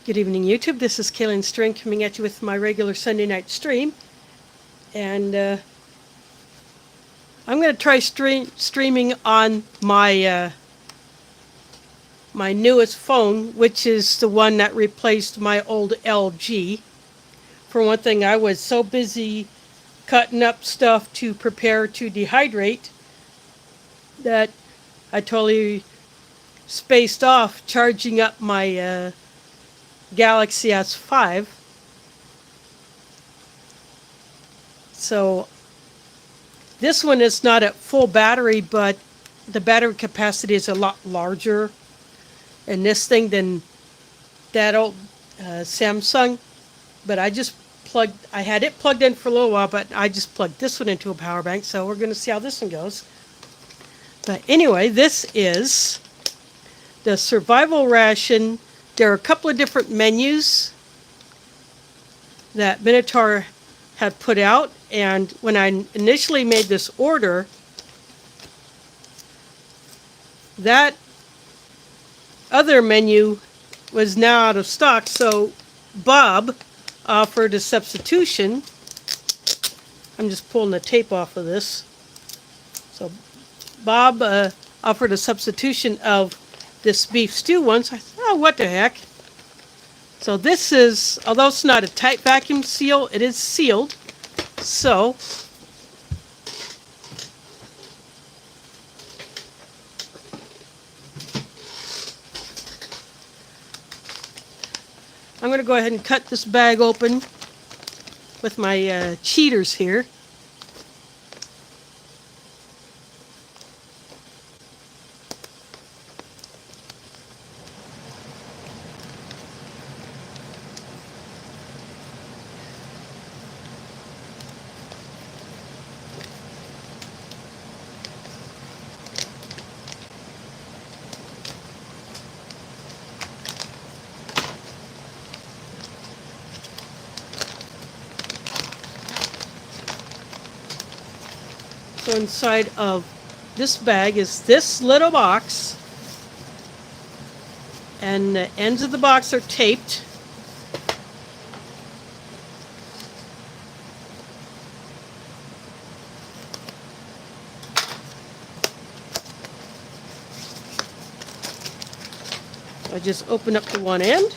Good evening, YouTube. This is Kaylin String coming at you with my regular Sunday night stream. And I'm going to try streaming on my newest phone, which is the one that replaced my old LG. For one thing, I was so busy cutting up stuff to prepare to dehydrate that I totally spaced off charging up my Galaxy S5. So this one is not at full battery, but the battery capacity is a lot larger in this thing than that old Samsung. But I had it plugged in for a little while, but I just plugged this one into a power bank, so we're going to see how this one goes. But anyway, this is the survival ration. There are a couple of different menus that Minotaur had put out, and when I initially made this order, that other menu was now out of stock, so Bob offered a substitution. I'm just pulling the tape off of this. So Bob offered a substitution of this beef stew one, so I thought, oh, what the heck. So this is, although it's not a tight vacuum seal, it is sealed. So I'm going to go ahead and cut this bag open with my cheaters here. So inside of this bag is this little box, and the ends of the box are taped. I just open up the one end.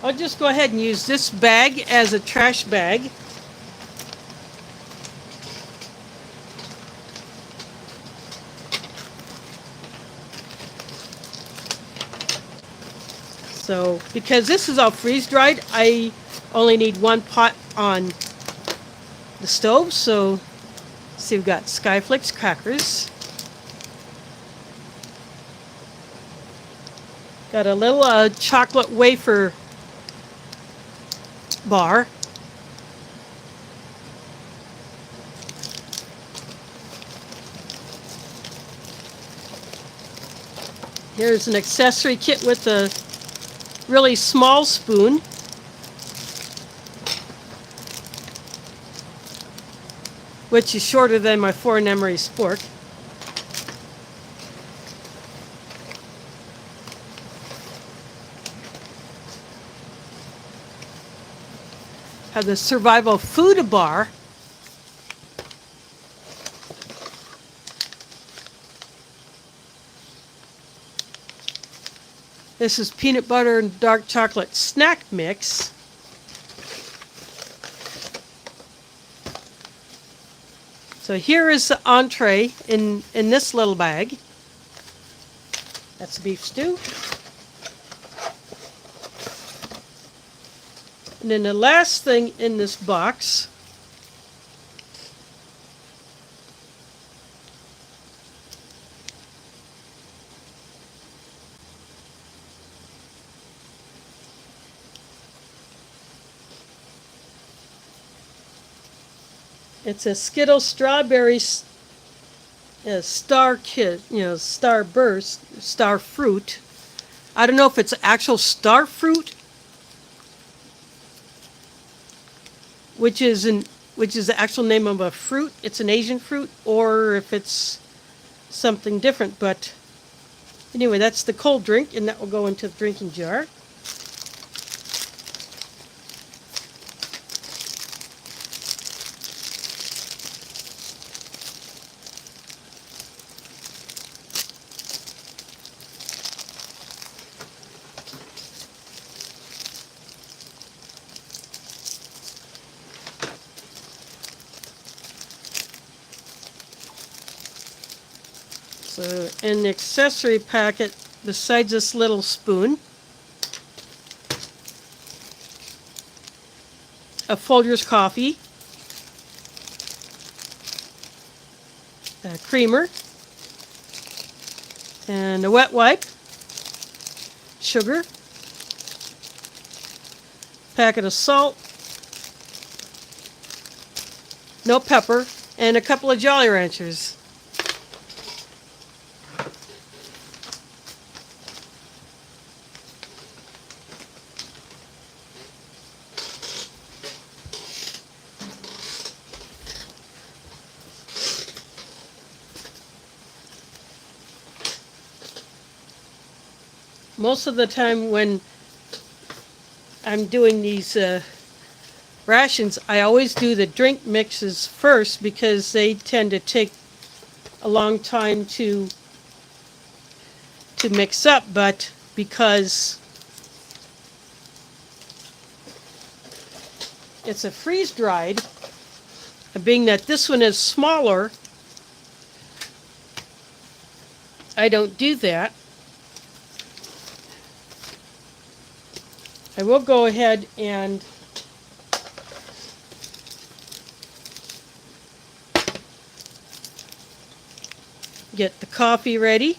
I'll just go ahead and use this bag as a trash bag. So, because this is all freeze-dried, I only need one pot on the stove. So, see, we've got Skyflakes crackers. Got a little chocolate wafer bar. Here's an accessory kit with a really small spoon. Which is shorter than my foreign emery spork. Have the survival food bar. This is peanut butter and dark chocolate snack mix. So here is the entree in this little bag. That's beef stew. And then the last thing in this box it's a Skittles strawberry star kit, star burst, star fruit. I don't know if it's actual star fruit, which is the actual name of a fruit. It's an Asian fruit, or if it's something different, but anyway, that's the cold drink, and that will go into the drinking jar. So in the accessory packet, besides this little spoon, a Folgers coffee, a creamer, and a wet wipe, sugar, packet of salt, no pepper, and a couple of Jolly Ranchers. Most of the time when I'm doing these rations, I always do the drink mixes first because they tend to take a long time to mix up, but because it's a freeze-dried, being that this one is smaller, I don't do that. I will go ahead and get the coffee ready.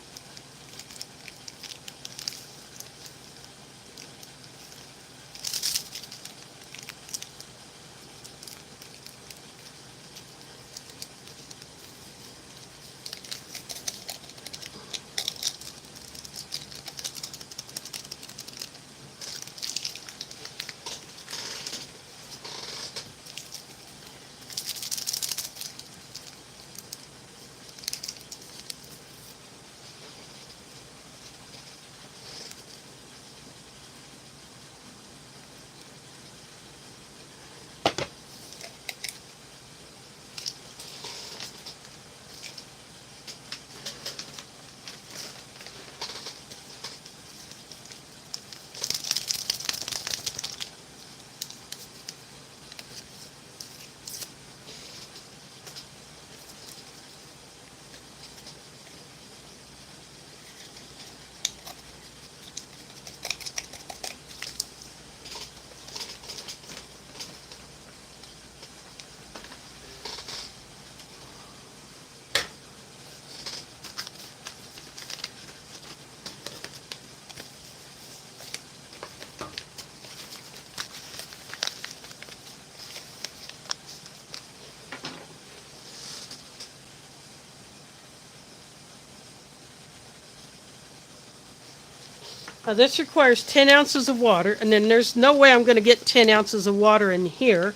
Now this requires 10 ounces of water, and then there's no way I'm going to get 10 ounces of water in here.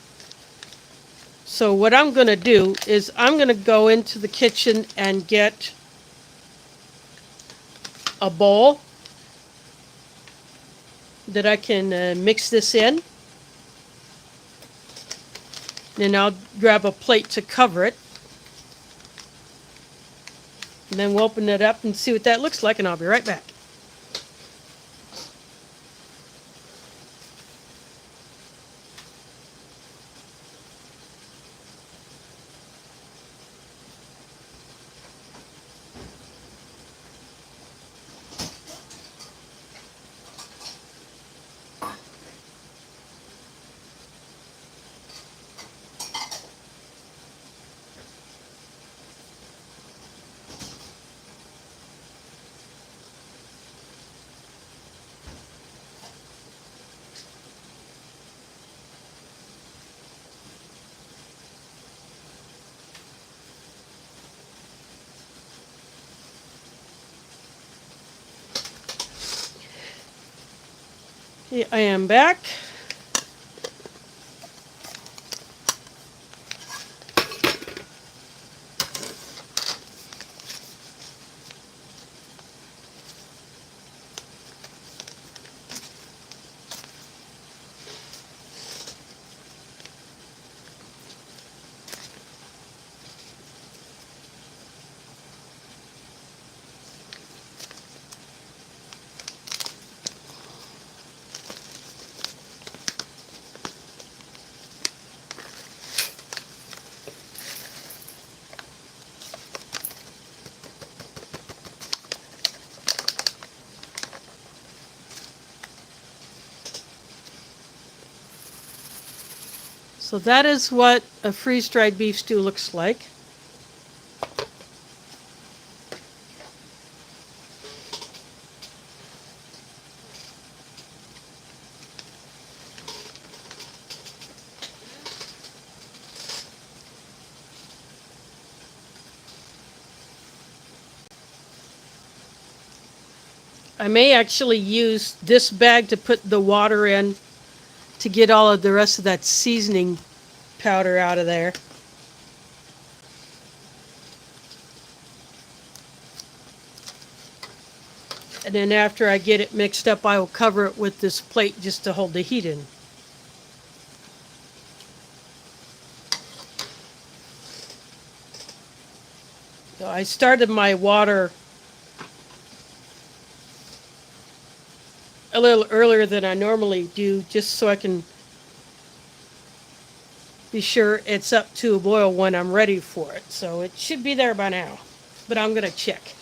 So what I'm going to do is I'm going to go into the kitchen and get a bowl that I can mix this in. Then I'll grab a plate to cover it. And then we'll open it up and see what that looks like, and I'll be right back. Okay, I am back. So that is what a freeze-dried beef stew looks like. I may actually use this bag to put the water in to get all of the rest of that seasoning powder out of there. And then after I get it mixed up, I will cover it with this plate just to hold the heat in. So I started my water a little earlier than I normally do, just so I can be sure it's up to a boil when I'm ready for it. So it should be there by now, but I'm going to check.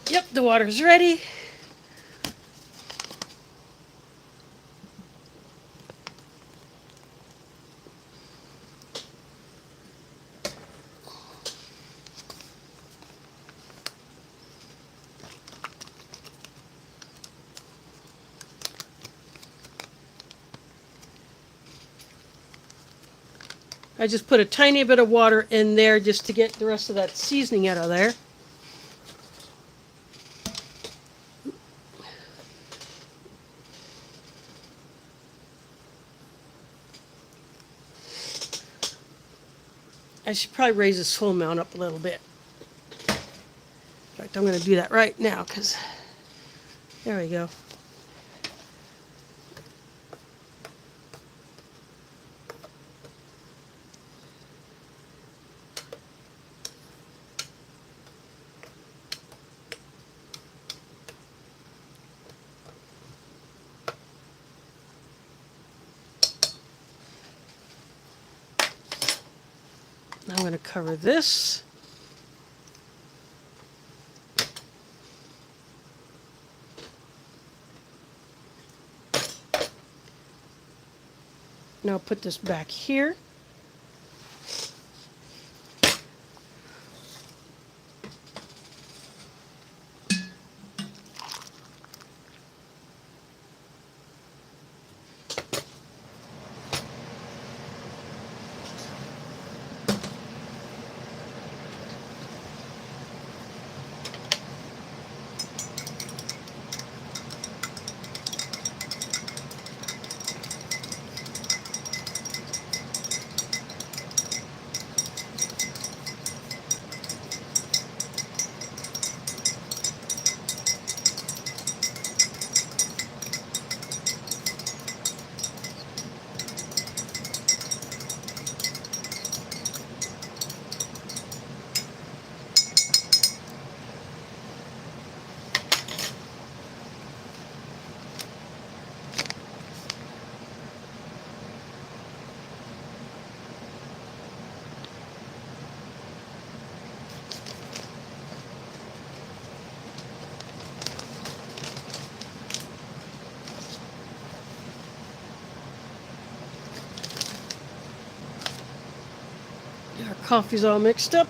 Yep, the water's ready. I just put a tiny bit of water in there just to get the rest of that seasoning out of there. I should probably raise this full amount up a little bit. In fact, I'm going to do that right now because there we go. I'm going to cover this. Now put this back here. Our coffee's all mixed up.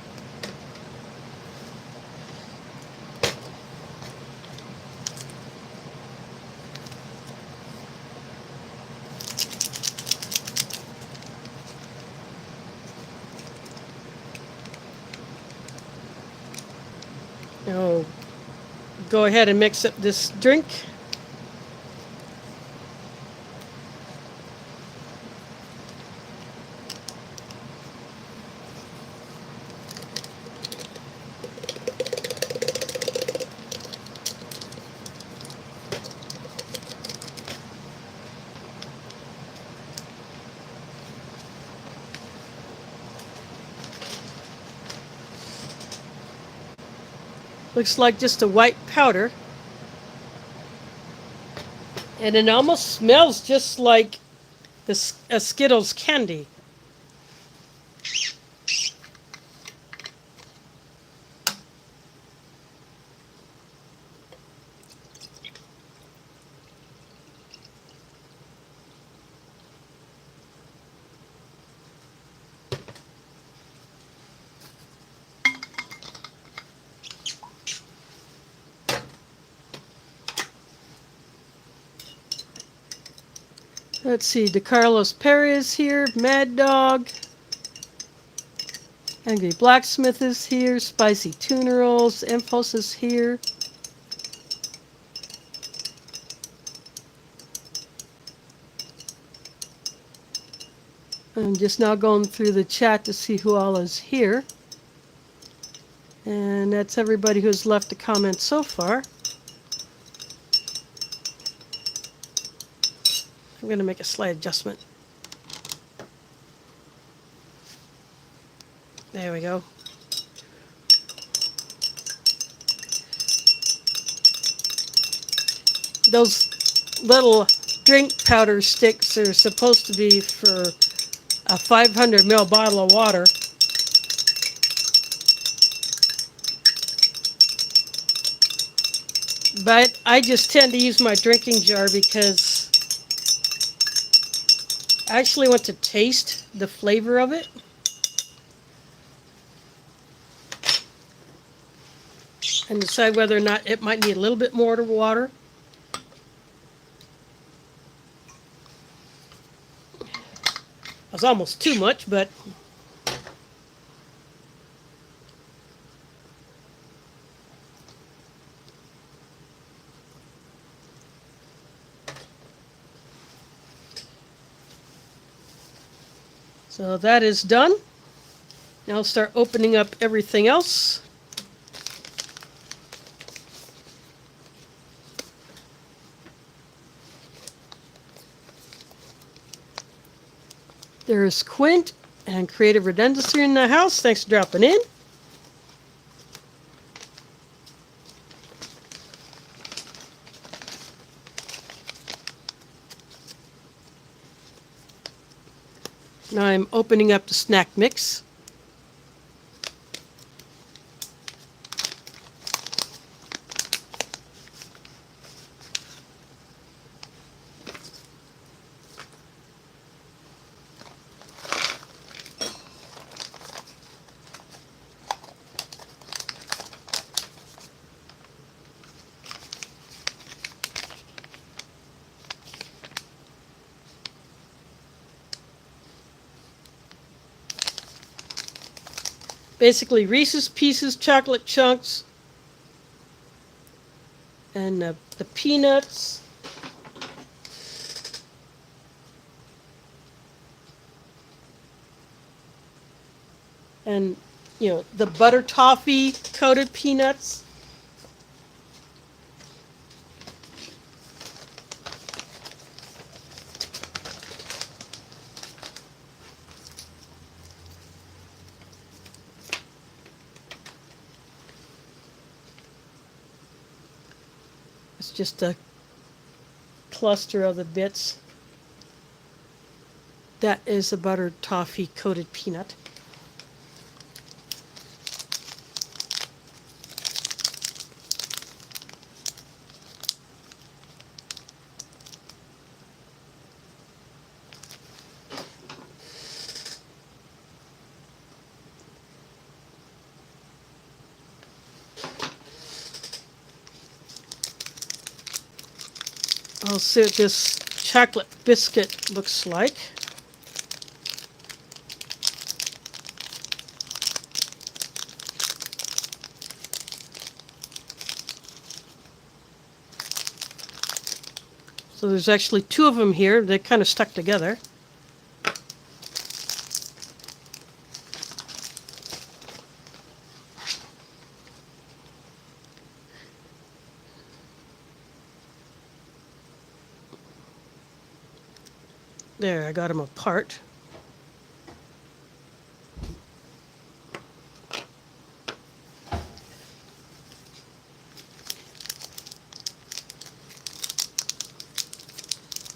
Now, go ahead and mix up this drink. Looks like just a white powder. And it almost smells just like a Skittles candy. Let's see, DeCarlos Perry is here, Mad Dog, Angry Blacksmith is here, Spicy Tuna Rolls, Impulse is here. I'm just now going through the chat to see who all is here. And that's everybody who's left a comment so far. I'm going to make a slight adjustment. There we go. Those little drink powder sticks are supposed to be for a 500 ml bottle of water. But I just tend to use my drinking jar because I actually want to taste the flavor of it. And decide whether or not it might need a little bit more water. It was almost too much, but so that is done. Now I'll start opening up everything else. There's Quint and Creative Redundancy in the house. Thanks for dropping in. Now I'm opening up the snack mix. Basically Reese's Pieces chocolate chunks and the peanuts. And, you know, the butter toffee coated peanuts. It's just a cluster of the bits. That is a butter toffee coated peanut. I'll see what this chocolate biscuit looks like. So there's actually two of them here. They're kind of stuck together. There, I got them apart.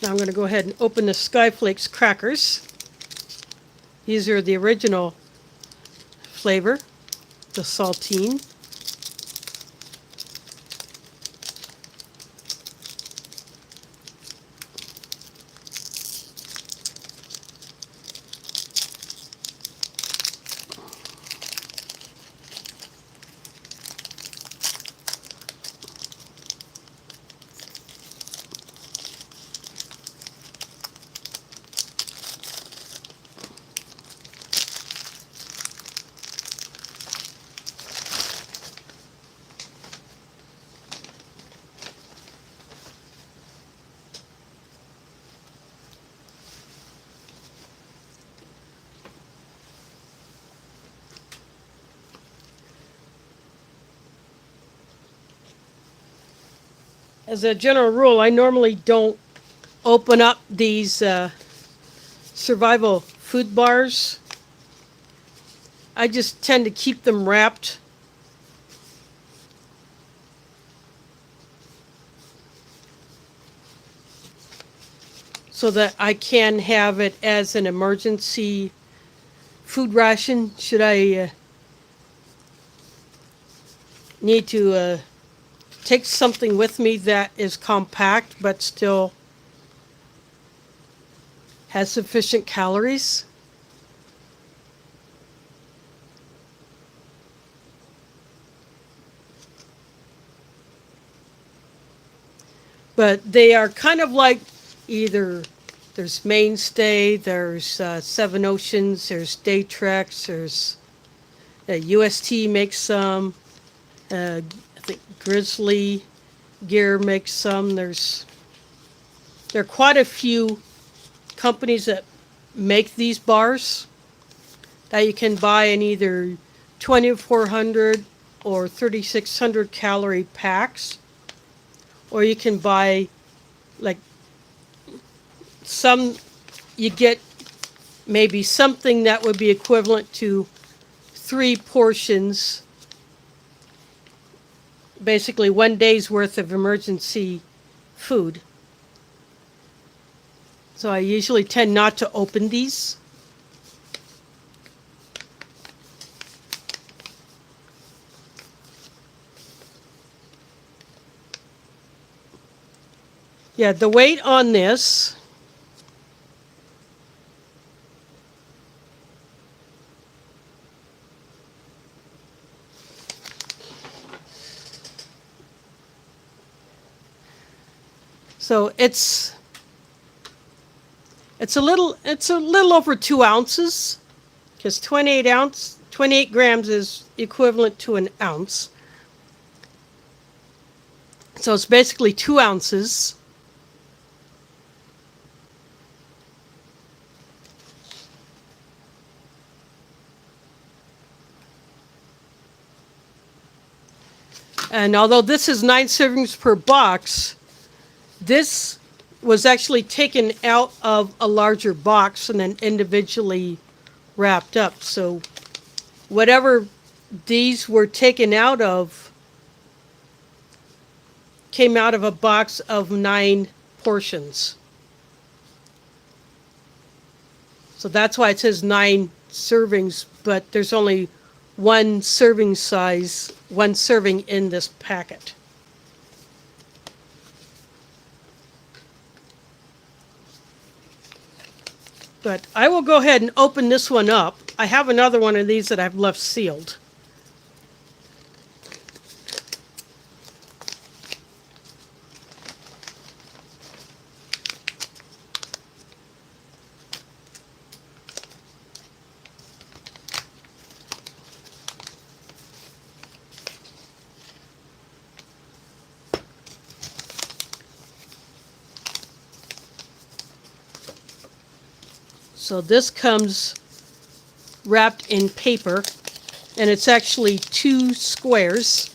Now I'm going to go ahead and open the Skyflakes crackers. These are the original flavor, the saltine. As a general rule, I normally don't open up these survival food bars. I just tend to keep them wrapped. So that I can have it as an emergency food ration should I need to take something with me that is compact but still has sufficient calories. But they are kind of like either there's Mainstay, there's Seven Oceans, there's Daytrex, there's UST makes some. I think Grizzly Gear makes some. There are quite a few companies that make these bars that you can buy in either 2,400 or 3,600 calorie packs, or you can buy like some. You get maybe something that would be equivalent to 3 portions. Basically 1 day's worth of emergency food. So I usually tend not to open these. Yeah, the weight on this so it's a little over 2 ounces, because 28 grams is equivalent to an ounce. So it's basically 2 ounces. And although this is 9 servings per box, this was actually taken out of a larger box and then individually wrapped up. So whatever these were taken out of came out of a box of 9 portions. So that's why it says 9 servings, but there's only one serving in this packet. But I will go ahead and open this one up. I have another one of these that I've left sealed. So this comes wrapped in paper, and it's actually 2 squares.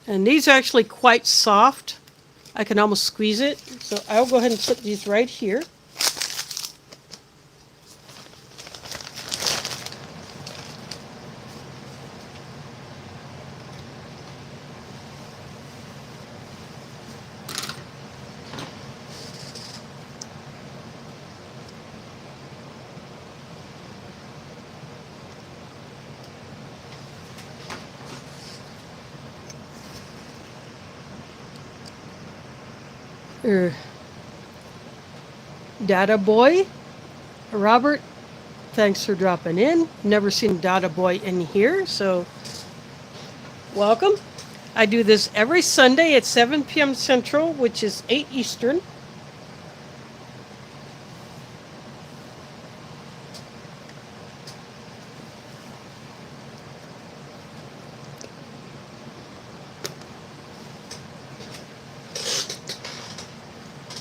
And these are actually quite soft. I can almost squeeze it. So I'll go ahead and put these right here. Er, Data Boy, Robert, thanks for dropping in. Never seen Data Boy in here, so welcome. I do this every Sunday at 7 p.m. Central, which is 8 Eastern.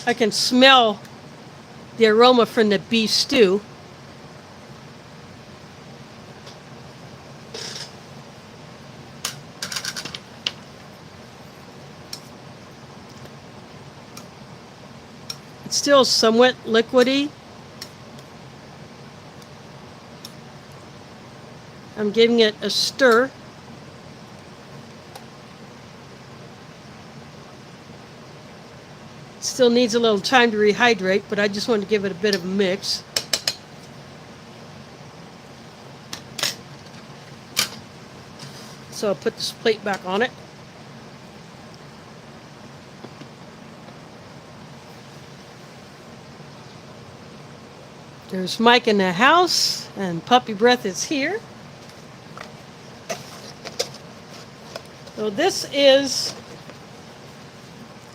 I can smell the aroma from the beef stew. It's still somewhat liquidy. I'm giving it a stir. It still needs a little time to rehydrate, but I just want to give it a bit of a mix. So I'll put this plate back on it. There's Mike in the house, and Puppy Breath is here. So this is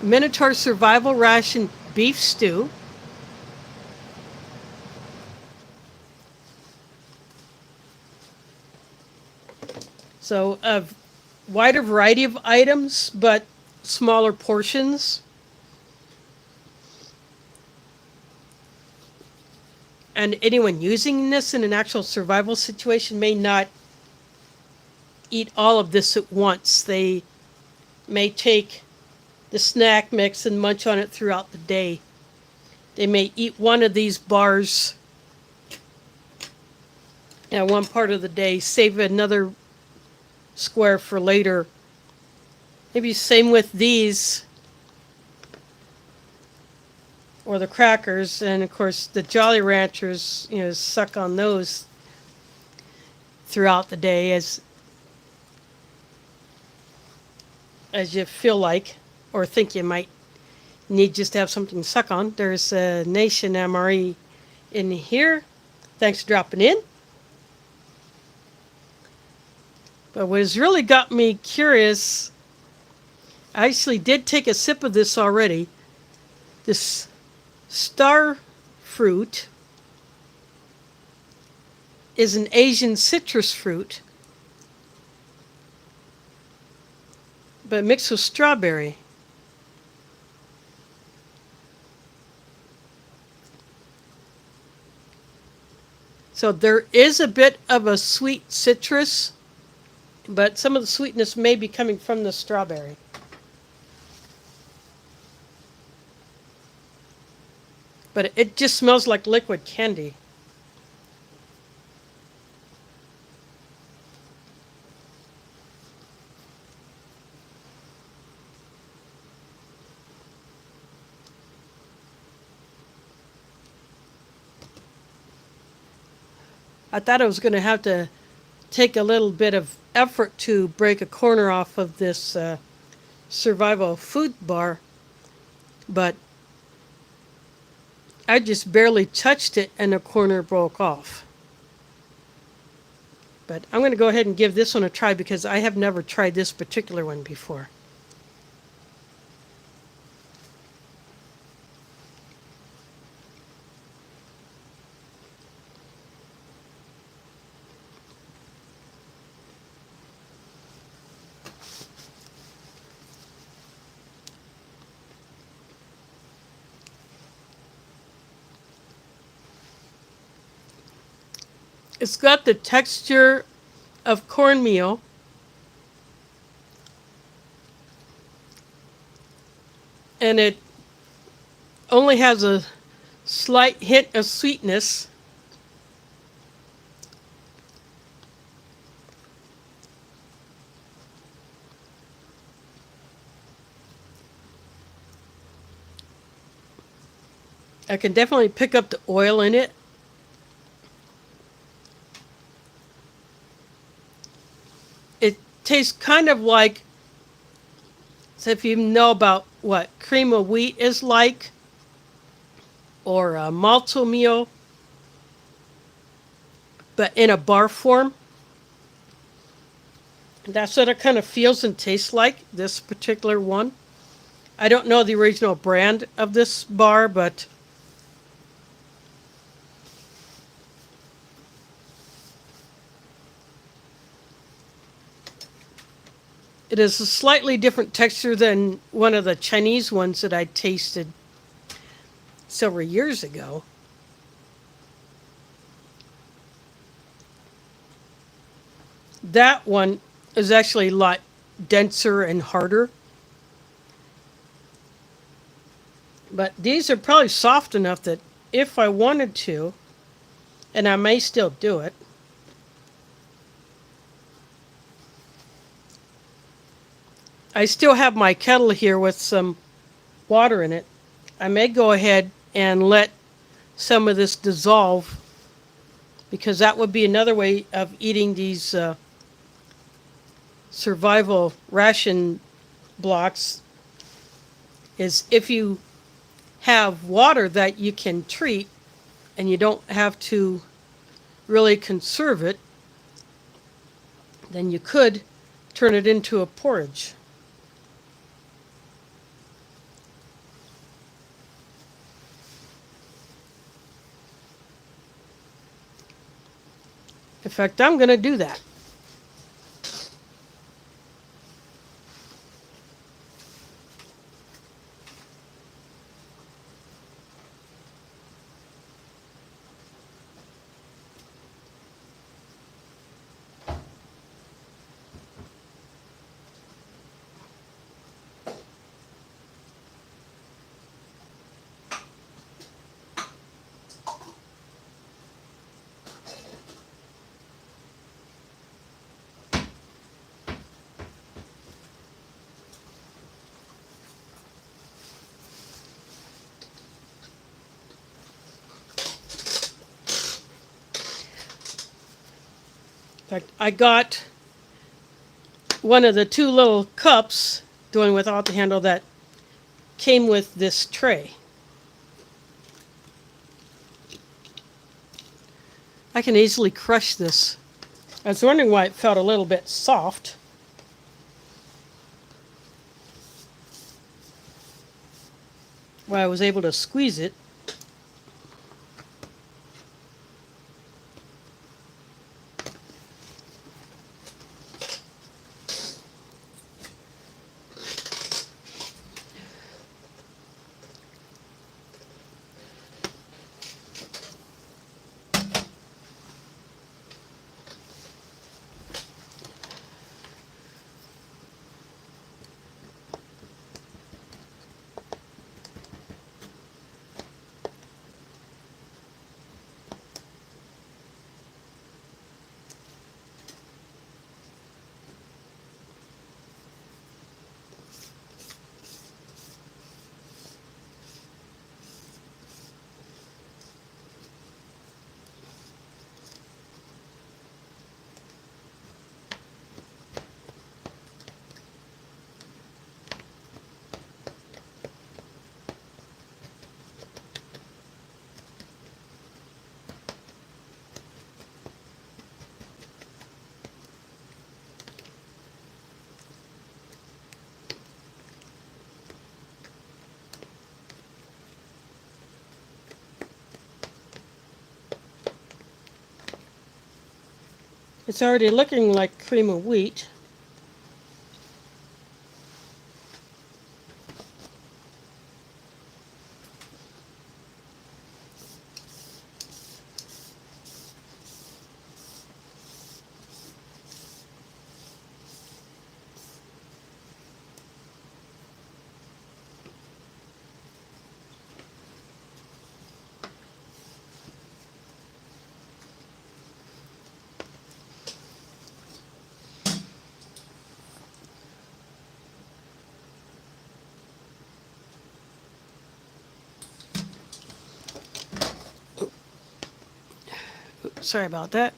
Minotaur Survival Ration Beef Stew. So a wider variety of items, but smaller portions. And anyone using this in an actual survival situation may not eat all of this at once. They may take the snack mix and munch on it throughout the day. They may eat one of these bars at one part of the day, save another square for later. Maybe same with these, or the crackers, and of course the Jolly Ranchers, suck on those throughout the day as you feel like or think you might need just to have something to suck on. There's a Nation MRE in here. Thanks for dropping in. But what has really got me curious, I actually did take a sip of this already. This star fruit is an Asian citrus fruit, but mixed with strawberry. So there is a bit of a sweet citrus, but some of the sweetness may be coming from the strawberry. But it just smells like liquid candy. I thought I was going to have to take a little bit of effort to break a corner off of this survival food bar, but I just barely touched it and the corner broke off. But I'm going to go ahead and give this one a try because I have never tried this particular one before. It's got the texture of cornmeal, and it only has a slight hint of sweetness. I can definitely pick up the oil in it. It tastes kind of like So if you know about what cream of wheat is like, or malto meal, but in a bar form, that's what it kind of feels and tastes like, this particular one. I don't know the original brand of this bar, but it is a slightly different texture than one of the Chinese ones that I tasted several years ago. That one is actually a lot denser and harder. But these are probably soft enough that if I wanted to, and I may still do it, I still have my kettle here with some water in it. I may go ahead and let some of this dissolve, because that would be another way of eating these survival ration blocks, is if you have water that you can treat and you don't have to really conserve it, then you could turn it into a porridge. In fact, I'm going to do that. In fact, I got one of the two little cups, doing without the handle, that came with this tray. I can easily crush this. I was wondering why it felt a little bit soft. Why I was able to squeeze it. It's already looking like cream of wheat. Sorry about that.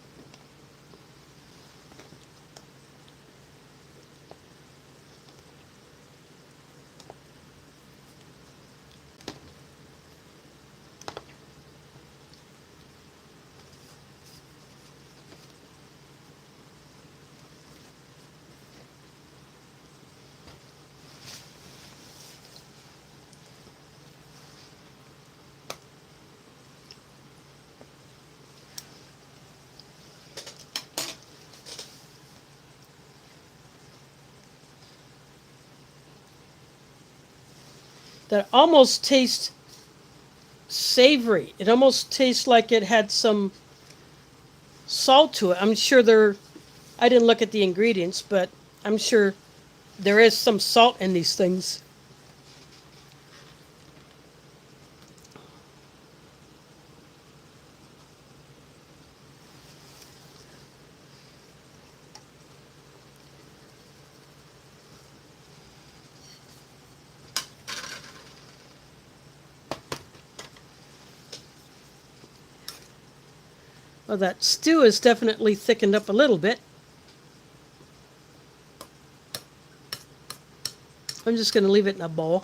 that almost tastes savory. It almost tastes like it had some salt to it. I'm sure I didn't look at the ingredients, but I'm sure there is some salt in these things. Well, that stew is definitely thickened up a little bit. I'm just going to leave it in a bowl.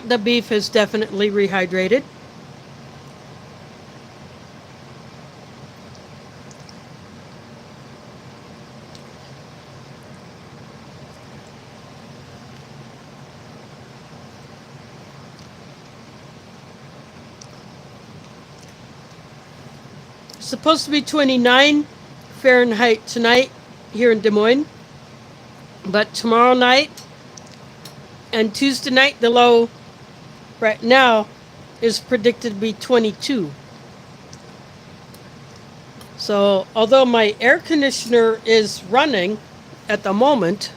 The beef is definitely rehydrated. It's supposed to be 29 Fahrenheit tonight here in Des Moines, but tomorrow night and Tuesday night, the low right now is predicted to be 22. So, although my air conditioner is running at the moment,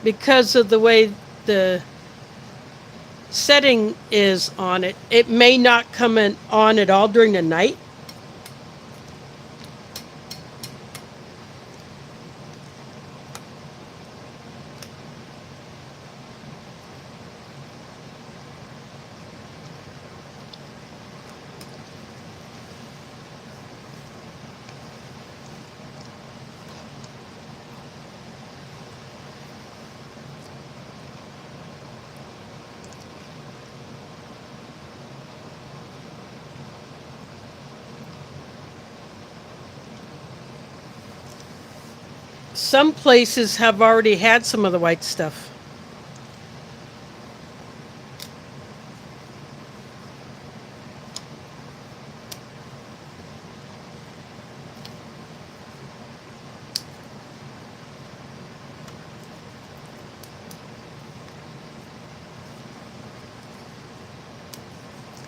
because of the way the setting is on it, it may not come on at all during the night. Some places have already had some of the white stuff.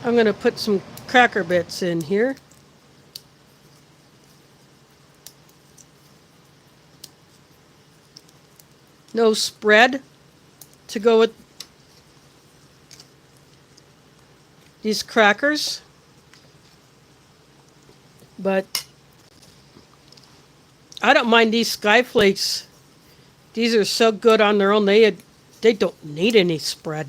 I'm going to put some cracker bits in here. No spread to go with these crackers, but I don't mind these skyflakes. These are so good on their own. They don't need any spread.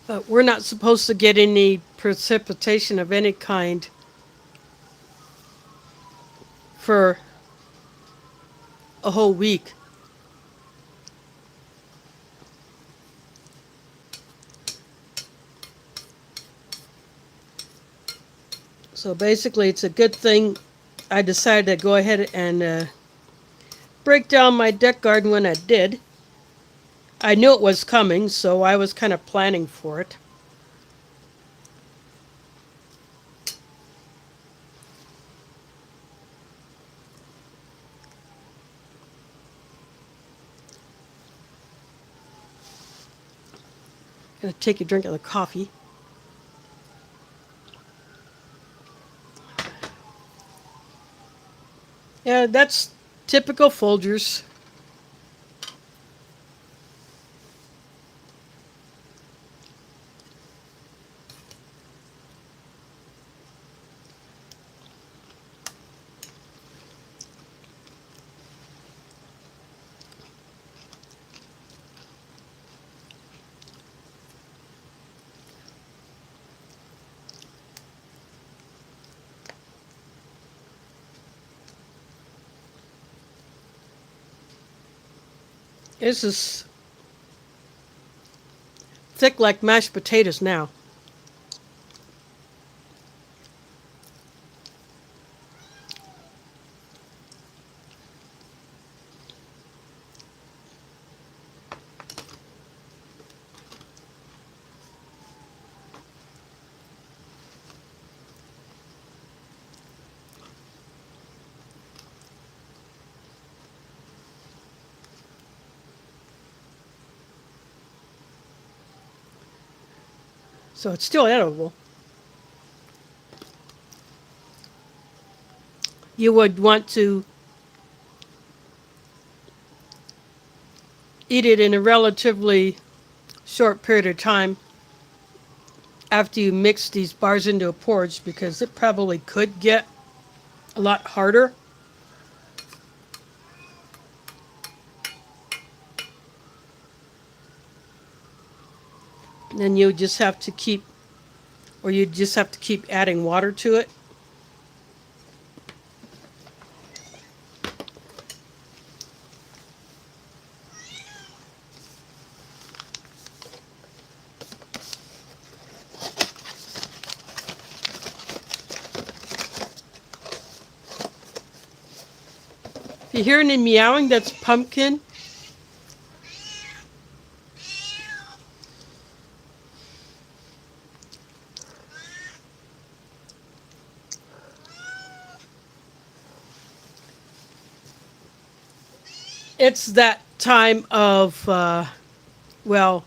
But we're not supposed to get any precipitation of any kind for a whole week. So basically, it's a good thing I decided to go ahead and break down my deck garden when I did. I knew it was coming, so I was kind of planning for it. Gonna take a drink of the coffee. Yeah, that's typical Folgers. This is thick like mashed potatoes now. So it's still edible. You would want to eat it in a relatively short period of time after you mix these bars into a porridge because it probably could get a lot harder. And then you just have to keep, or you just have to keep adding water to it. If you hear any meowing, that's Pumpkin. It's that time of, well,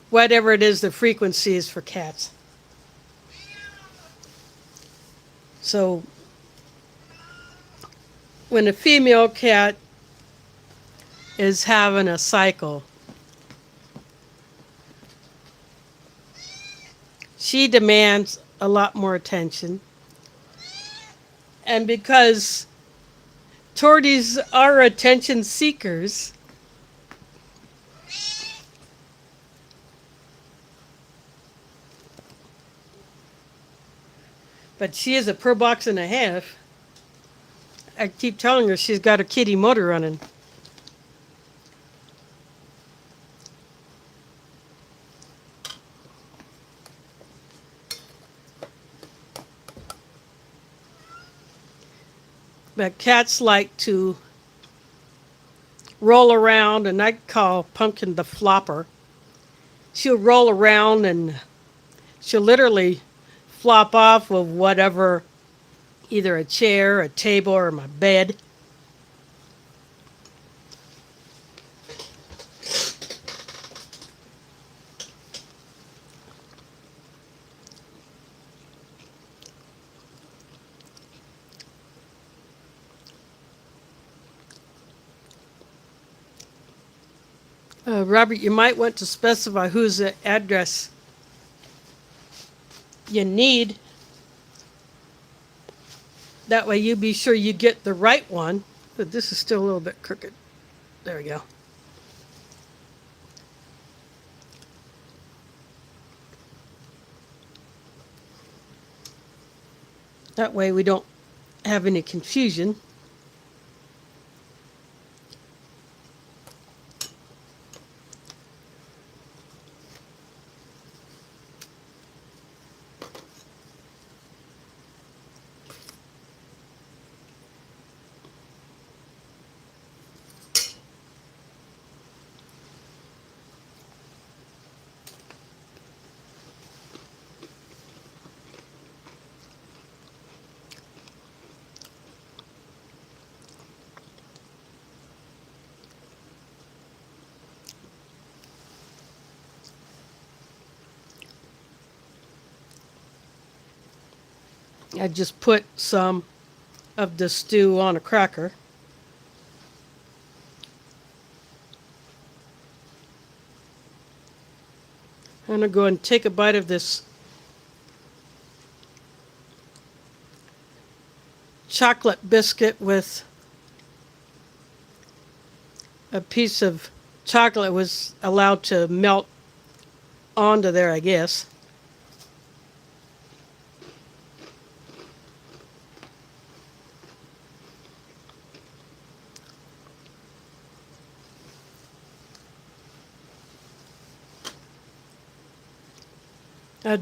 whatever it is the frequency is for cats. So when a female cat is having a cycle, she demands a lot more attention. And because torties are attention seekers, but she is a per box and a half. I keep telling her she's got a kitty motor running. But cats like to roll around, and I call Pumpkin the flopper. She'll roll around and she'll literally flop off of whatever, either a chair, a table, or my bed. Robert, you might want to specify whose address you need. That way you be sure you get the right one. But this is still a little bit crooked. There we go. That way we don't have any confusion. I just put some of the stew on a cracker. I'm going to go and take a bite of this chocolate biscuit with a piece of chocolate was allowed to melt onto there, I guess.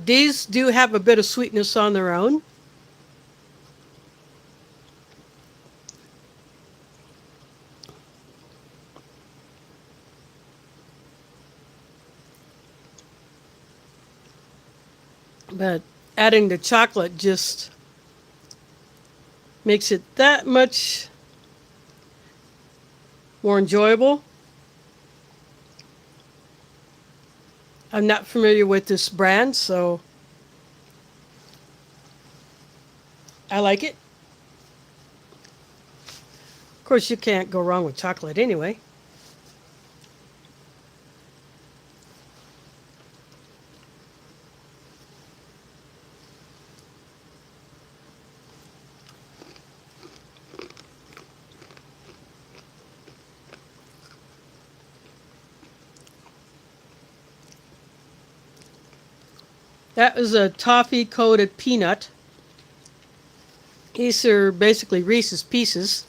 These do have a bit of sweetness on their own. But adding the chocolate just makes it that much more enjoyable. I'm not familiar with this brand, so I like it. Of course, you can't go wrong with chocolate anyway. That was a toffee-coated peanut. These are basically Reese's Pieces.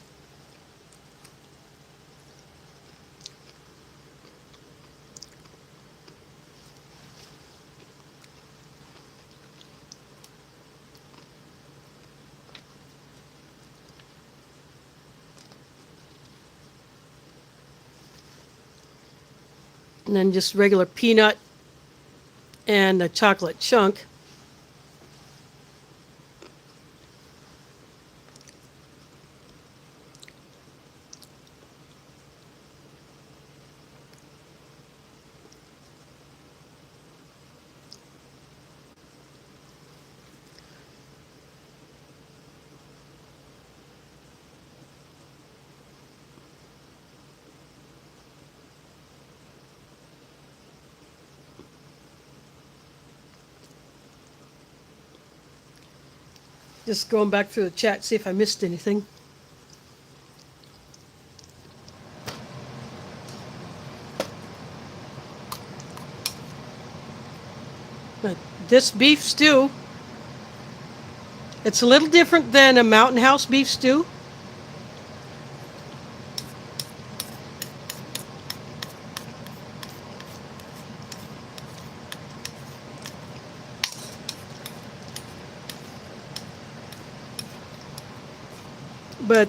And then just regular peanut and a chocolate chunk. Just going back through the chat, see if I missed anything. But this beef stew, it's a little different than a Mountain House beef stew. But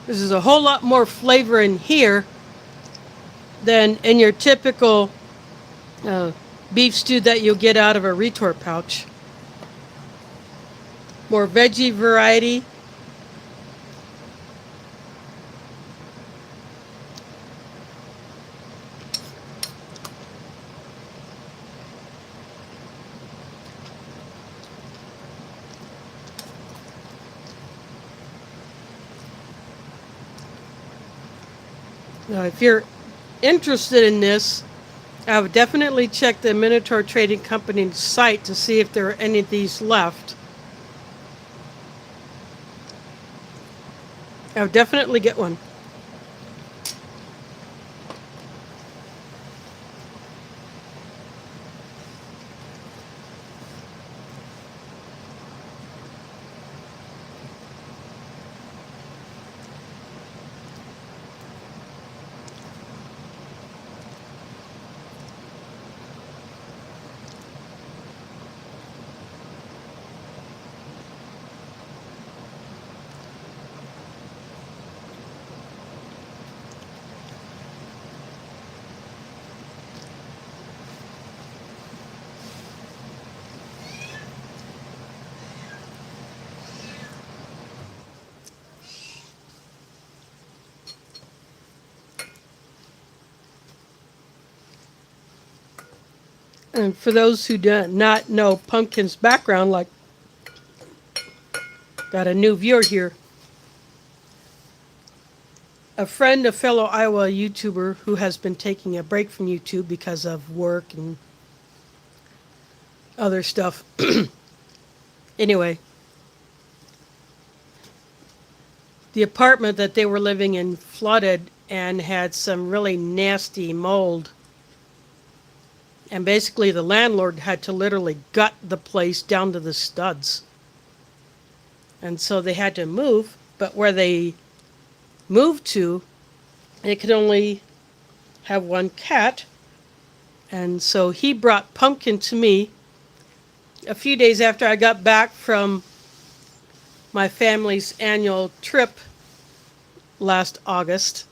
this is a whole lot more flavor in here than in your typical beef stew that you'll get out of a retort pouch. More veggie variety. Now, if you're interested in this, I would definitely check the Minotaur Trading Company's site to see if there are any of these left. I would definitely get one. And for those who do not know Pumpkin's background, like, got a new viewer here. A friend, a fellow Iowa YouTuber who has been taking a break from YouTube because of work and other stuff. Anyway, the apartment that they were living in flooded and had some really nasty mold. And basically, the landlord had to literally gut the place down to the studs. And so they had to move, but where they moved to, they could only have one cat. And so he brought Pumpkin to me a few days after I got back from my family's annual trip last August.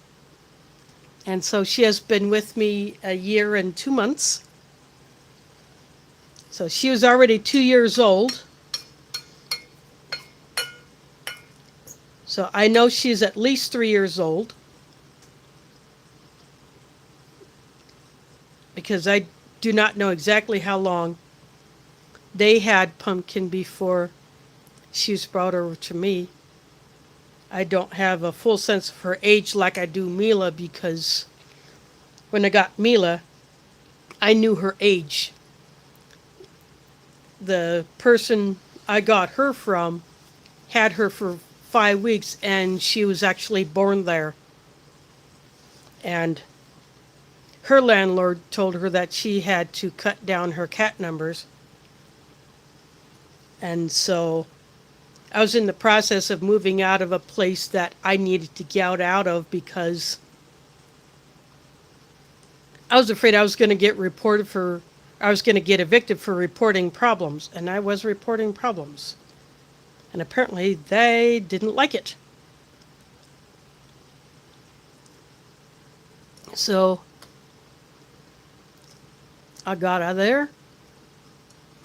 And so she has been with me a year and 2 months. So she was already 2 years old. So I know she's at least 3 years old. Because I do not know exactly how long they had Pumpkin before she was brought over to me. I don't have a full sense of her age like I do Mila, because when I got Mila, I knew her age. The person I got her from had her for 5 weeks, and she was actually born there. And her landlord told her that she had to cut down her cat numbers. And so I was in the process of moving out of a place that I needed to get out of because I was afraid I was going to get evicted for reporting problems. And I was reporting problems. And apparently they didn't like it. So I got out of there,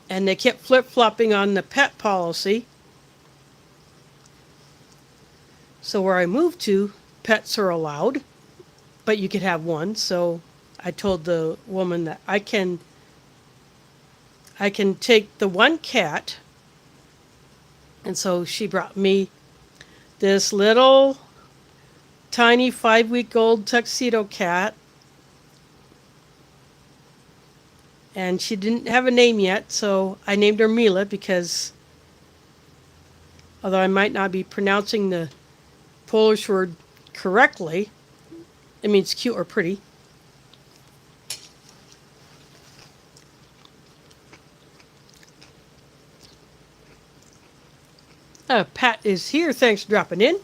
and they kept flip-flopping on the pet policy. So where I moved to, pets are allowed, but you could have one. So I told the woman that I can take the one cat. And so she brought me this little tiny 5-week-old tuxedo cat. And she didn't have a name yet, so I named her Mila because, although I might not be pronouncing the Polish word correctly, it means cute or pretty. Pat is here. Thanks for dropping in.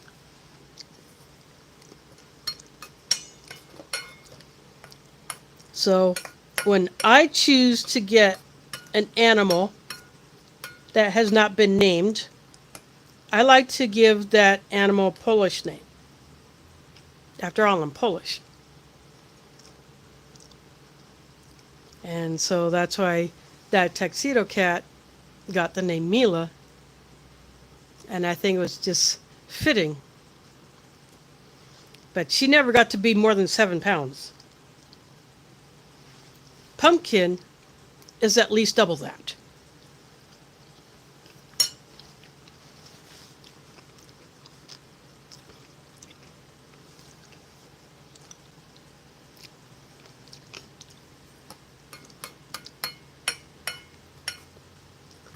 So when I choose to get an animal that has not been named, I like to give that animal a Polish name. After all, I'm Polish. And so that's why that tuxedo cat got the name Mila. And I think it was just fitting. But she never got to be more than 7 pounds. Pumpkin is at least double that.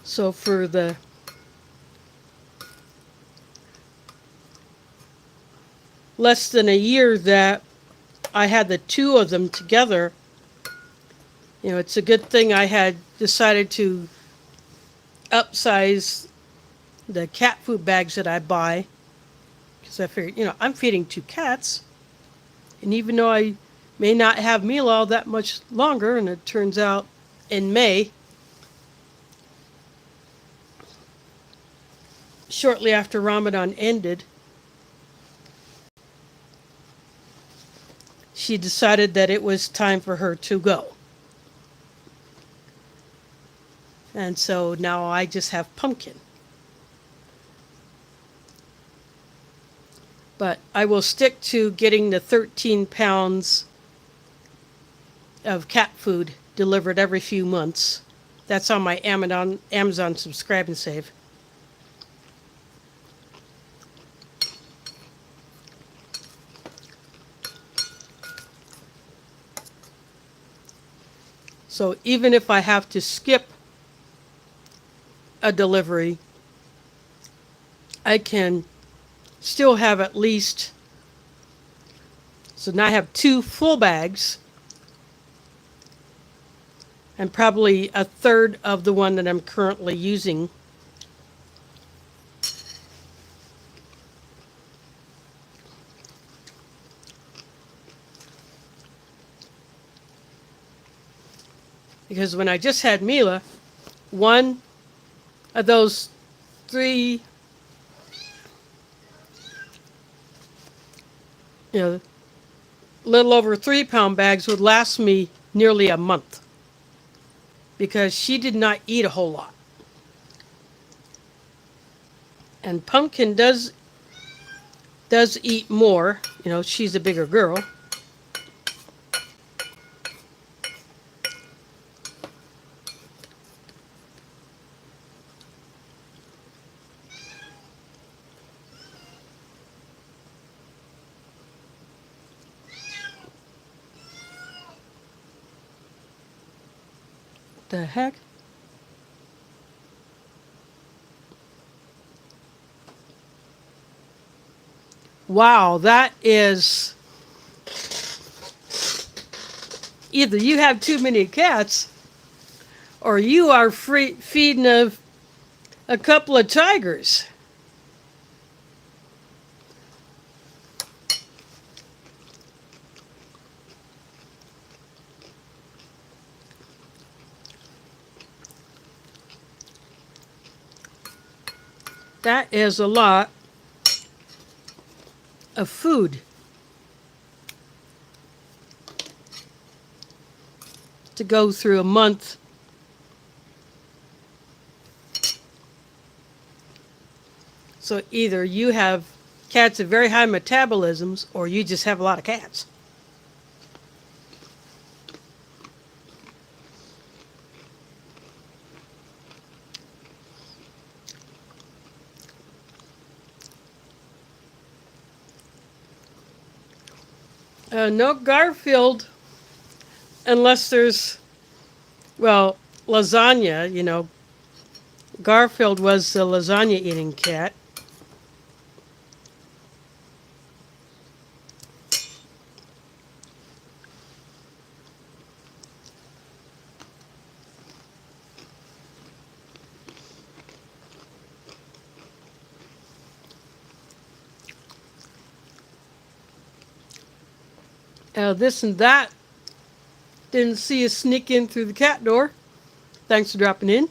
So for the less than a year that I had the two of them together, it's a good thing I had decided to upsize the cat food bags that I buy, because I figured, I'm feeding 2 cats, and even though I may not have Mila all that much longer, and it turns out in May, shortly after Ramadan ended, she decided that it was time for her to go. And so now I just have Pumpkin. But I will stick to getting the 13 pounds of cat food delivered every few months. That's on my Amazon subscribe and save. So even if I have to skip a delivery, I can still have at least, so now I have 2 full bags and probably a third of the one that I'm currently using. Because when I just had Mila, one of those 3, little over 3-pound bags would last me nearly a month because she did not eat a whole lot. And Pumpkin does eat more. She's a bigger girl. The heck? Wow, that is... Either you have too many cats, or you are feeding a couple of tigers. That is a lot of food to go through a month. So either you have cats with very high metabolisms, or you just have a lot of cats. No Garfield, unless there's, lasagna, Garfield was the lasagna eating cat. This and that. Didn't see you sneak in through the cat door. Thanks for dropping in.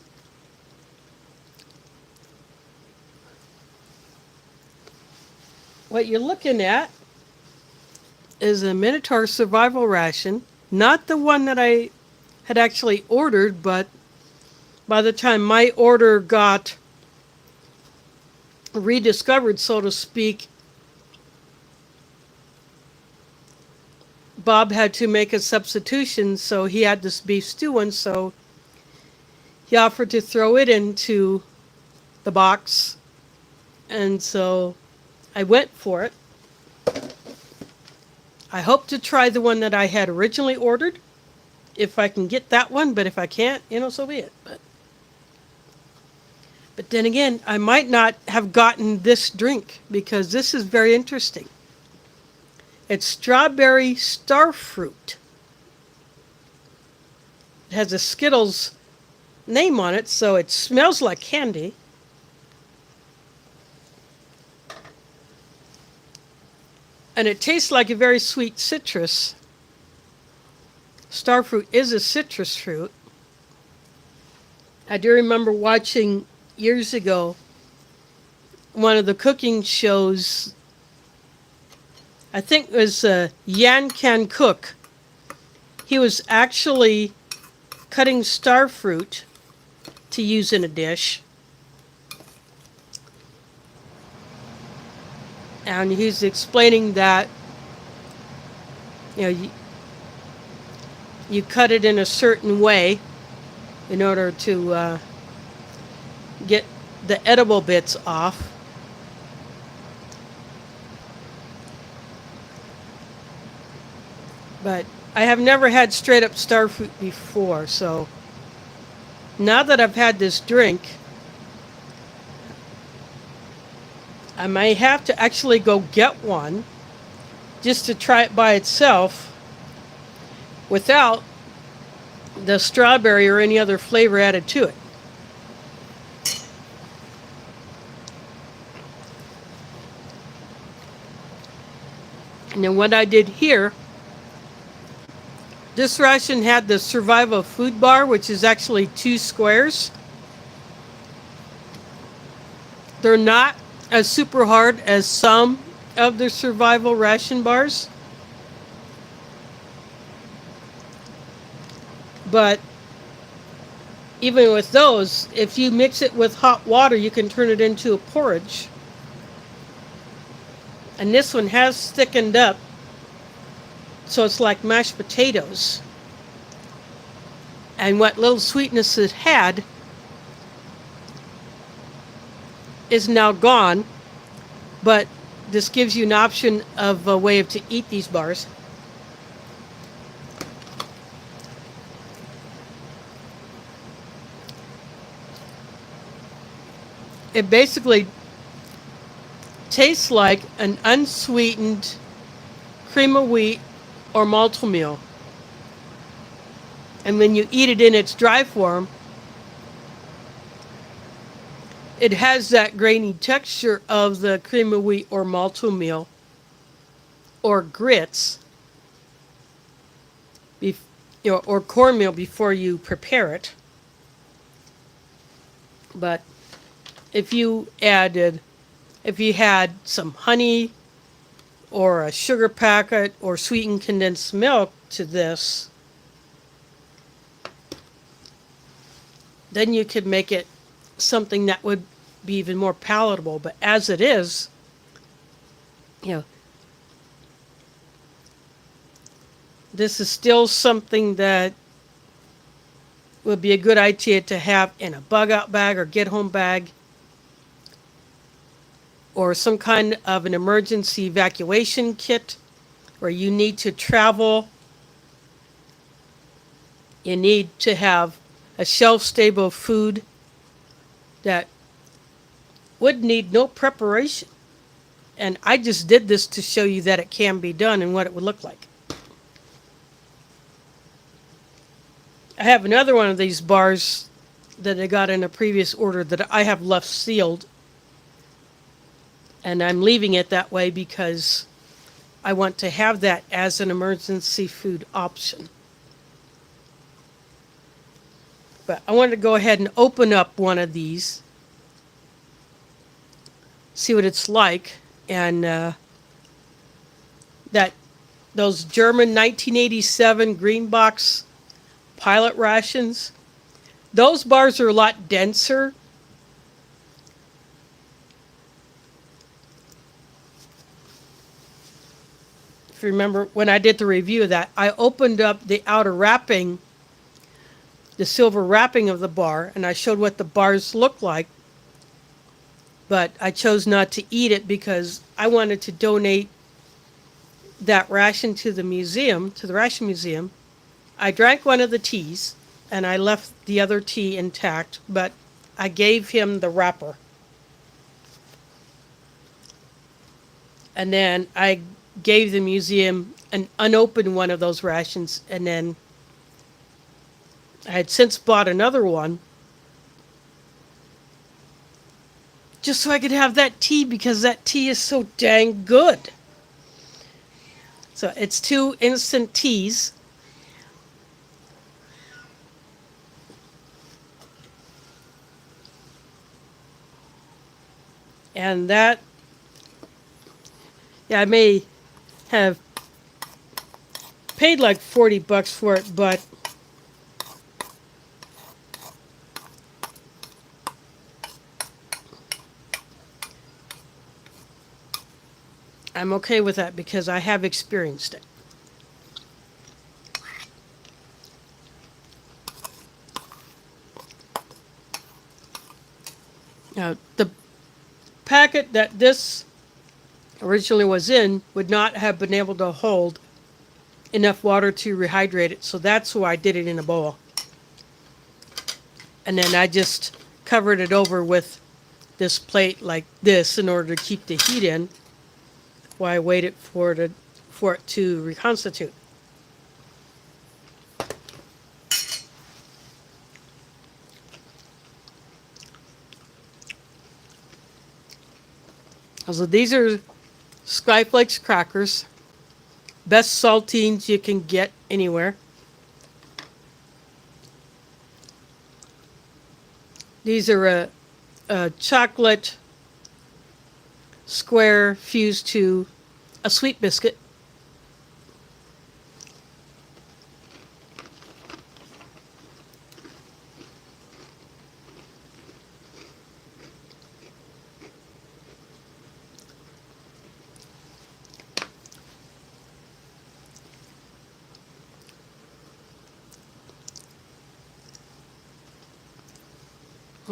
What you're looking at is a Minotaur survival ration. Not the one that I had actually ordered, but by the time my order got rediscovered, so to speak, Bob had to make a substitution, so he had this beef stew one, so he offered to throw it into the box, and so I went for it. I hope to try the one that I had originally ordered, if I can get that one, but if I can't, so be it. But then again, I might not have gotten this drink, because this is very interesting. It's strawberry starfruit. It has a Skittles name on it, so it smells like candy. And it tastes like a very sweet citrus. Starfruit is a citrus fruit. I do remember watching years ago one of the cooking shows. I think it was Yan Can Cook. He was actually cutting starfruit to use in a dish. And he's explaining that, you cut it in a certain way in order to get the edible bits off. But I have never had straight up starfruit before, so now that I've had this drink, I might have to actually go get one just to try it by itself without the strawberry or any other flavor added to it. And then what I did here, this ration had the survival food bar, which is actually 2 squares. They're not as super hard as some of the survival ration bars, but even with those, if you mix it with hot water, you can turn it into a porridge. And this one has thickened up, so it's like mashed potatoes. And what little sweetness it had is now gone, but this gives you an option of a way to eat these bars. It basically tastes like an unsweetened cream of wheat or maltmeal. And when you eat it in its dry form, it has that grainy texture of the cream of wheat or maltmeal or grits, or cornmeal before you prepare it. But if you had some honey or a sugar packet or sweetened condensed milk to this, then you could make it something that would be even more palatable. But as it is, this is still something that would be a good idea to have in a bug out bag or get home bag, or some kind of an emergency evacuation kit where you need to travel. You need to have a shelf-stable food that would need no preparation. And I just did this to show you that it can be done and what it would look like. I have another one of these bars that I got in a previous order that I have left sealed. And I'm leaving it that way because I want to have that as an emergency food option. But I wanted to go ahead and open up one of these, see what it's like, and those German 1987 green box pilot rations, those bars are a lot denser. If you remember when I did the review of that, I opened up the outer wrapping, the silver wrapping of the bar, and I showed what the bars look like. But I chose not to eat it because I wanted to donate that ration to the museum, to the Ration Museum. I drank one of the teas, and I left the other tea intact, but I gave him the wrapper. And then I gave the museum an unopened one of those rations, and then I had since bought another one just so I could have that tea, because that tea is so dang good. So it's 2 instant teas. And that, I may have paid like $40 for it, but I'm okay with that because I have experienced it. packet that this originally was in would not have been able to hold enough water to rehydrate it, so that's why I did it in a bowl. And then I just covered it over with this plate like this in order to keep the heat in while I waited for it to reconstitute. So these are Skyflakes crackers. Best saltines you can get anywhere. These are a chocolate square fused to a sweet biscuit.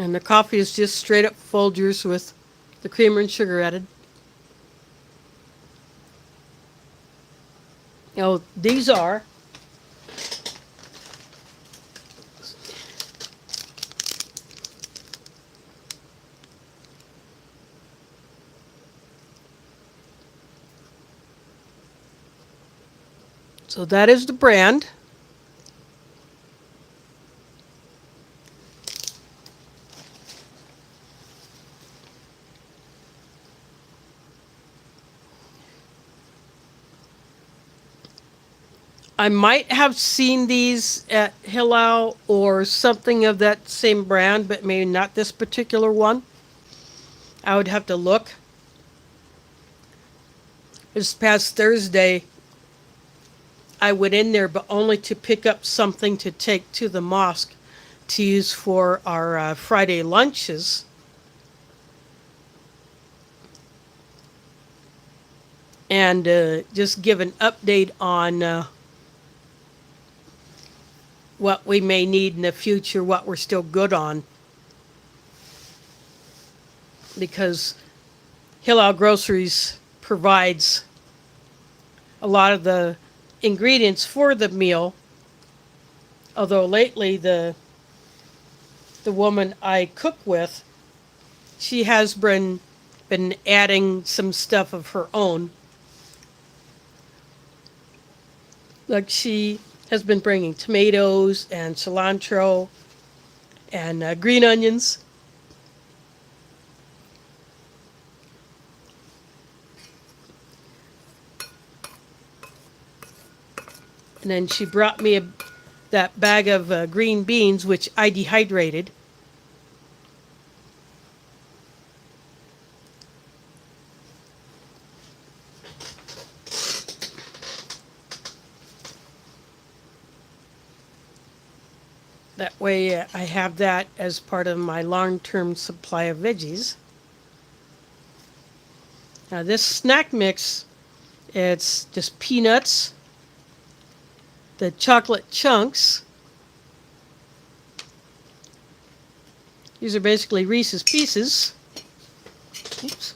And the coffee is just straight up Folgers with the creamer and sugar added. Now, these are so that is the brand. I might have seen these at Hillel or something of that same brand, but maybe not this particular one. I would have to look. This past Thursday, I went in there, but only to pick up something to take to the mosque to use for our Friday lunches. And just give an update on what we may need in the future, what we're still good on. Because Hillel Groceries provides a lot of the ingredients for the meal. Although lately the woman I cook with, she has been adding some stuff of her own. Like she has been bringing tomatoes and cilantro and green onions. And then she brought me that bag of green beans, which I dehydrated. That way I have that as part of my long-term supply of veggies. Now this snack mix, it's just peanuts, the chocolate chunks. These are basically Reese's Pieces. Oops.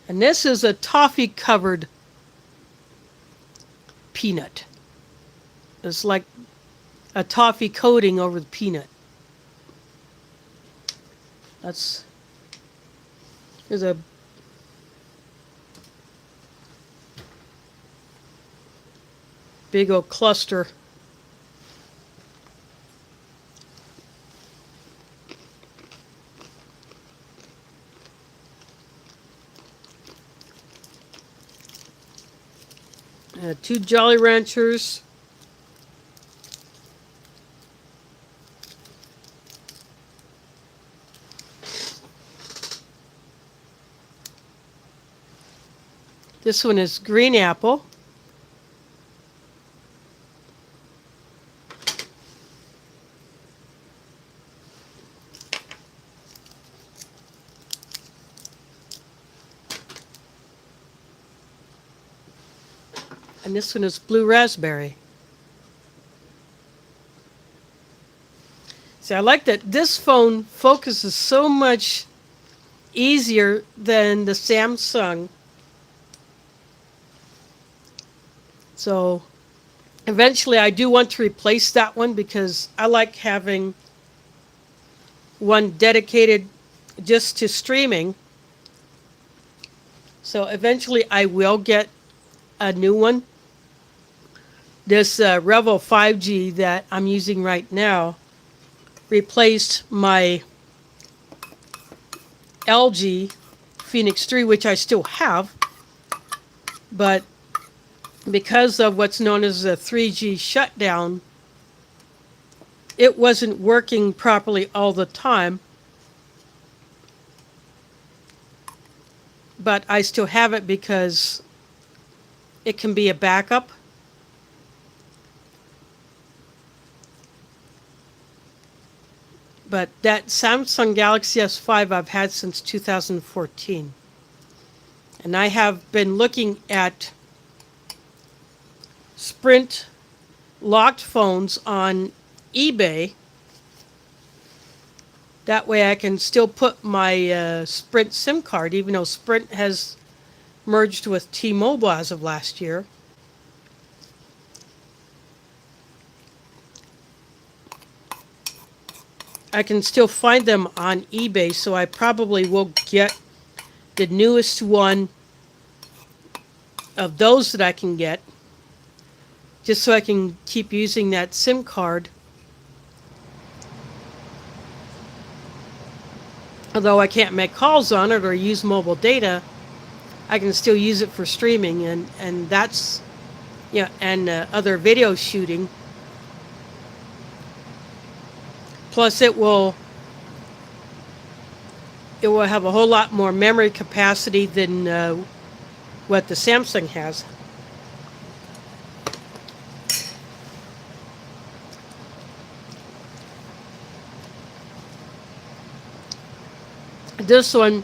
And this is a toffee-covered peanut. It's like a toffee coating over the peanut. There's a big old cluster. Two Jolly Ranchers. This one is green apple. And this one is blue raspberry. See, See, I like that this phone focuses so much easier than the Samsung. So eventually I do want to replace that one because I like having one dedicated just to streaming. So eventually I will get a new one. This Revo 5G that I'm using right now replaced my LG Phoenix 3, which I still have, but because of what's known as a 3G shutdown, it wasn't working properly all the time. But I still have it because it can be a backup. But that Samsung Galaxy S5 I've had since 2014. And I have been looking at Sprint locked phones on eBay. That way I can still put my Sprint SIM card, even though Sprint has merged with T-Mobile as of last year. I can still find them on eBay, so I probably will get the newest one of those that I can get, just so I can keep using that SIM card. Although I can't make calls on it or use mobile data, I can still use it for streaming and that's, yeah, and other video shooting. Plus it will have a whole lot more memory capacity than what the Samsung has. This one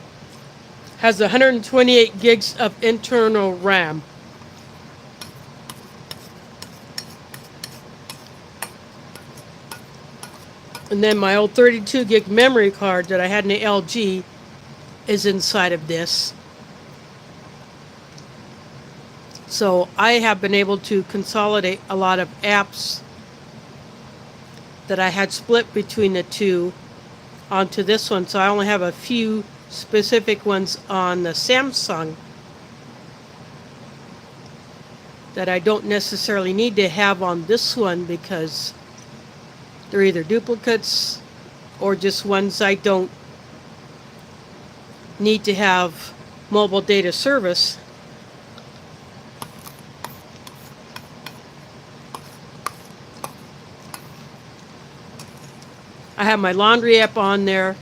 has 128 gigs of internal RAM. And then my old 32 gig memory card that I had in the LG is inside of this. So I have been able to consolidate a lot of apps that I had split between the two onto this one. So I only have a few specific ones on the Samsung that I don't necessarily need to have on this one because they're either duplicates or just ones I don't need to have mobile data service. I have my laundry app on there.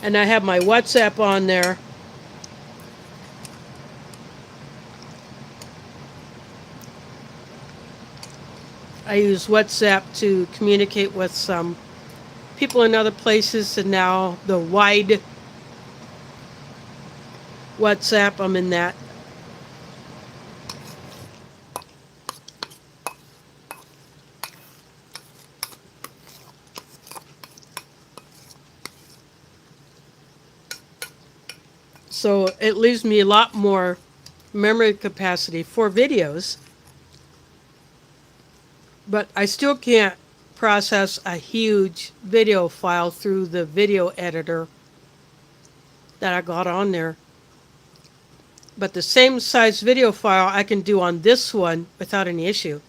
And I have my WhatsApp on there. I use WhatsApp to communicate with some people in other places, and now the wide WhatsApp, I'm in that. So it leaves me a lot more memory capacity for videos. But I still can't process a huge video file through the video editor that I got on there. But the same size video file I can do on this one without any issue.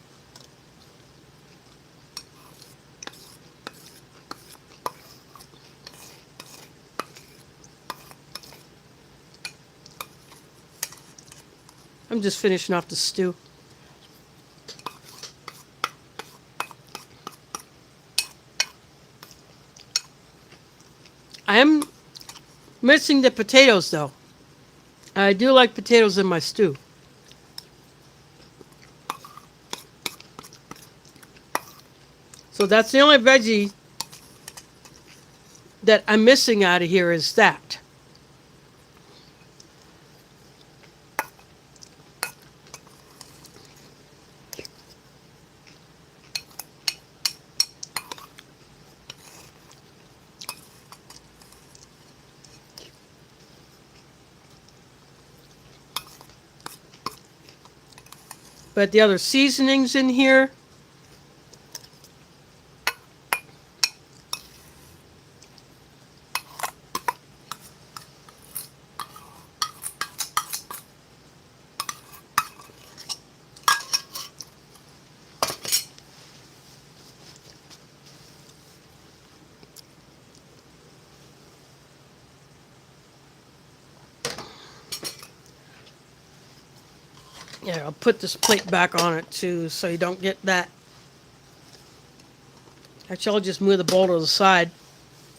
I'm just finishing off the stew. I am missing the potatoes though. I do like potatoes in my stew. So that's the only veggie that I'm missing out of here is that. But the other seasonings in here, yeah, I'll put this plate back on it too so you don't get that. Actually, I'll just move the bowl to the side.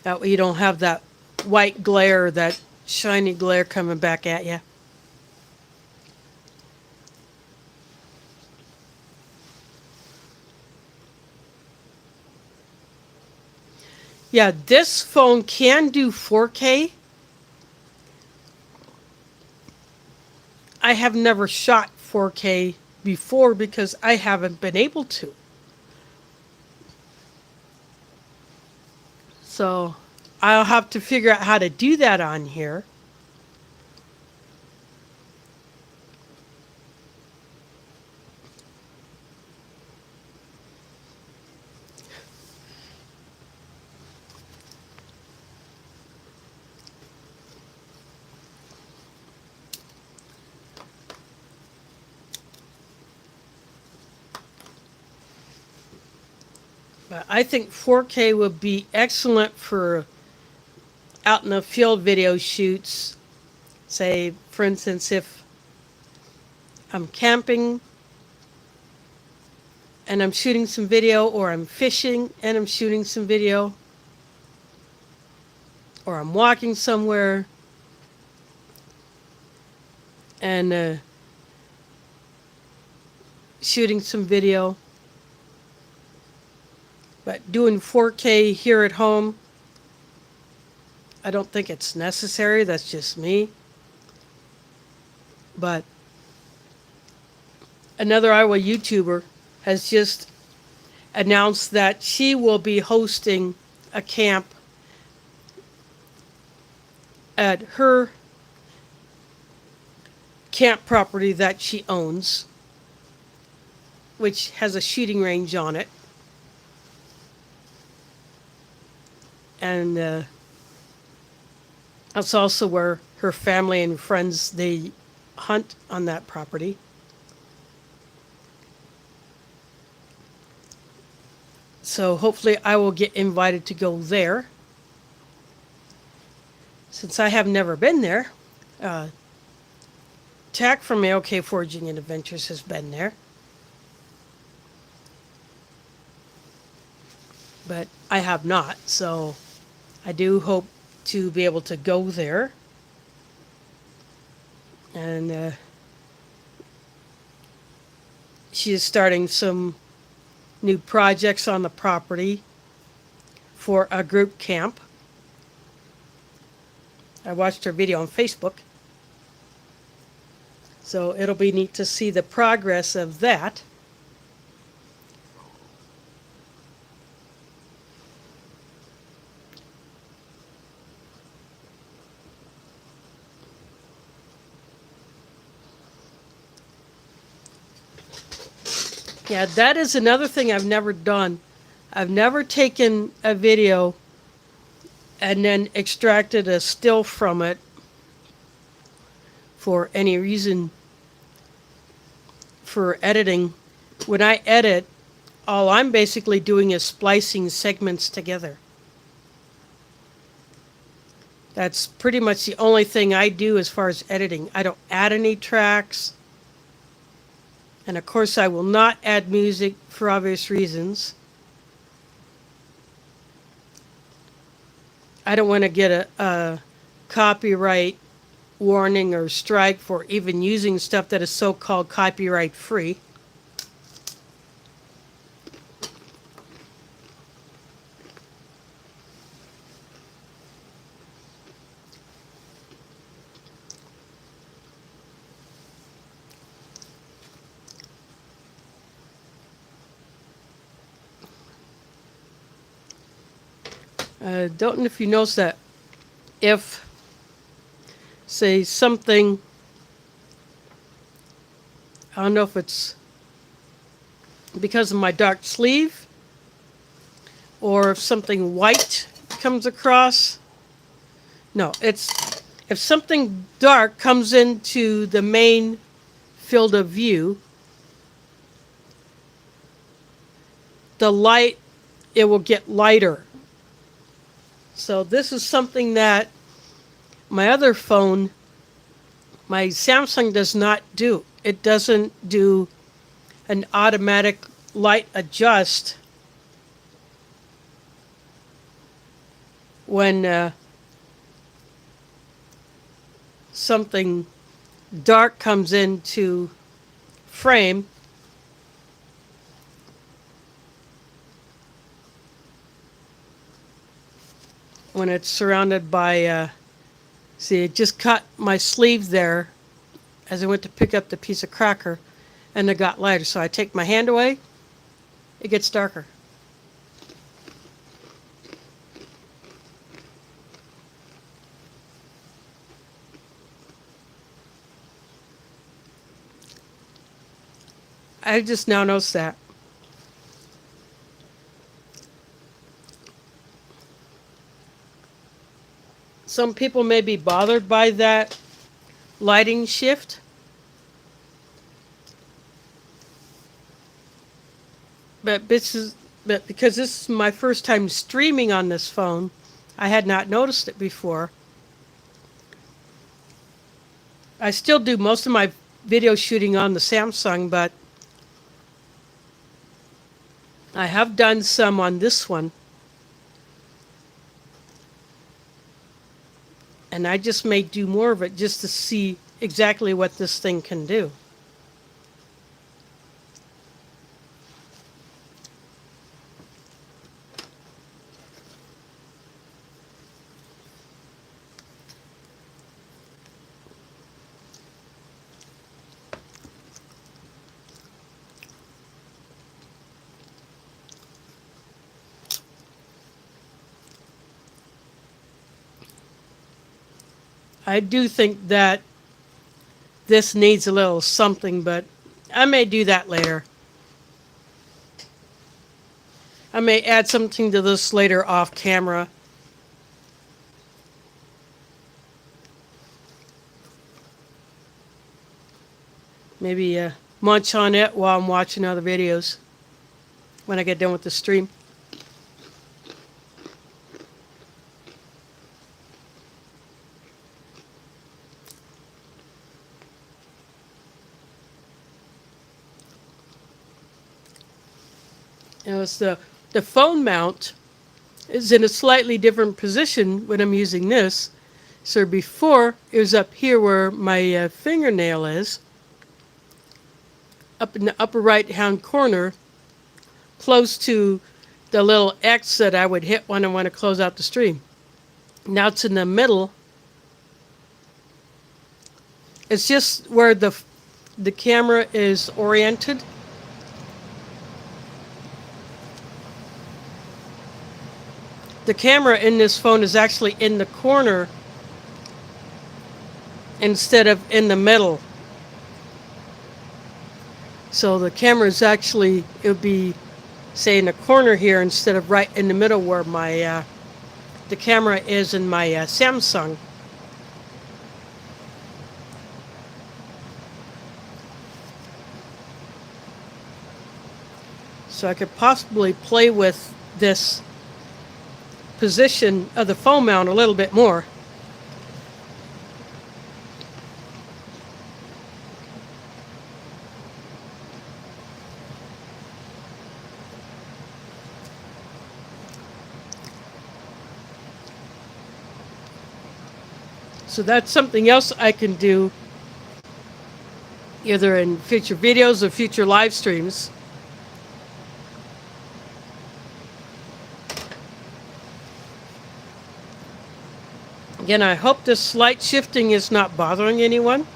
That way you don't have that white glare, that shiny glare coming back at you. Yeah, this phone can do 4K. I have never shot 4K before because I haven't been able to. So I'll have to figure out how to do that on here. But I think 4K would be excellent for out in the field video shoots. Say, for instance, if I'm camping and I'm shooting some video, or I'm fishing and I'm shooting some video, or I'm walking somewhere and shooting some video. But doing 4K here at home, I don't think it's necessary. That's just me. But another Iowa YouTuber has just announced that she will be hosting a camp at her camp property that she owns, which has a shooting range on it. And that's also where her family and friends, they hunt on that property. So hopefully I will get invited to go there. Since I have never been there, Tack from AOK Forging and Adventures has been there. But I have not, so I do hope to be able to go there. And she is starting some new projects on the property for a group camp. I watched her video on Facebook. So it'll be neat to see the progress of that. Yeah, that is another thing I've never done. I've never taken a video and then extracted a still from it for any reason for editing. When I edit, all I'm basically doing is splicing segments together. That's pretty much the only thing I do as far as editing. I don't add any tracks. And of course, I will not add music for obvious reasons. I don't want to get a copyright warning or strike for even using stuff that is so-called copyright free. Don't know if you noticed that if, say, something, I don't know if it's because of my dark sleeve, or if something white comes across. No, it's if something dark comes into the main field of view, the light, it will get lighter. So this is something that my other phone, my Samsung, does not do. It doesn't do an automatic light adjust when something dark comes into frame. When it's surrounded by, see, it just cut my sleeve there as I went to pick up the piece of cracker, and it got lighter. So I take my hand away, it gets darker. I just now noticed that. Some people may be bothered by that lighting shift. But because this is my first time streaming on this phone, I had not noticed it before. I still do most of my video shooting on the Samsung, but I have done some on this one. And I just may do more of it just to see exactly what this thing can do. I do think that this needs a little something, but I may do that later. I may add something to this later off camera. Maybe munch on it while I'm watching other videos when I get done with the stream. You know, it's the phone mount is in a slightly different position when I'm using this. So before, it was up here where my fingernail is, up in the upper right-hand corner, close to the little X that I would hit when I want to close out the stream. Now it's in the middle. It's just where the camera is oriented. The camera in this phone is actually in the corner instead of in the middle. So the camera is actually, it would be, say, in the corner here instead of right in the middle where my the camera is in my Samsung. So I could possibly play with this position of the phone mount a little bit more. So that's something else I can do either in future videos or future live streams. Again, I hope this slight shifting is not bothering anyone.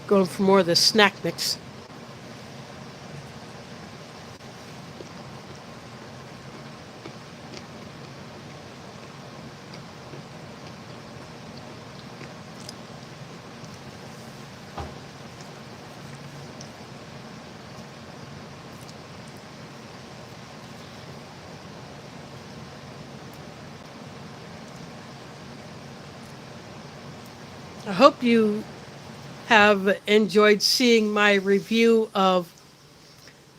Going for more of the snack mix. I hope you have enjoyed seeing my review of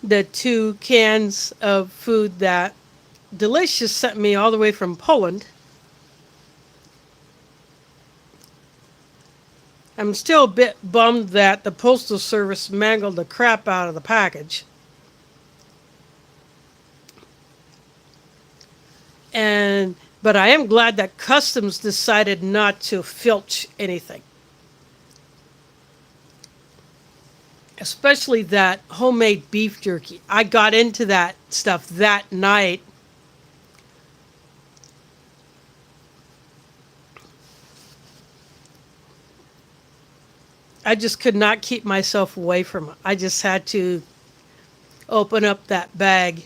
the 2 cans of food that Delicious sent me all the way from Poland. I'm still a bit bummed that the Postal Service mangled the crap out of the package. But I am glad that Customs decided not to filch anything. Especially that homemade beef jerky. I got into that stuff that night. I just could not keep myself away from it. I just had to open up that bag.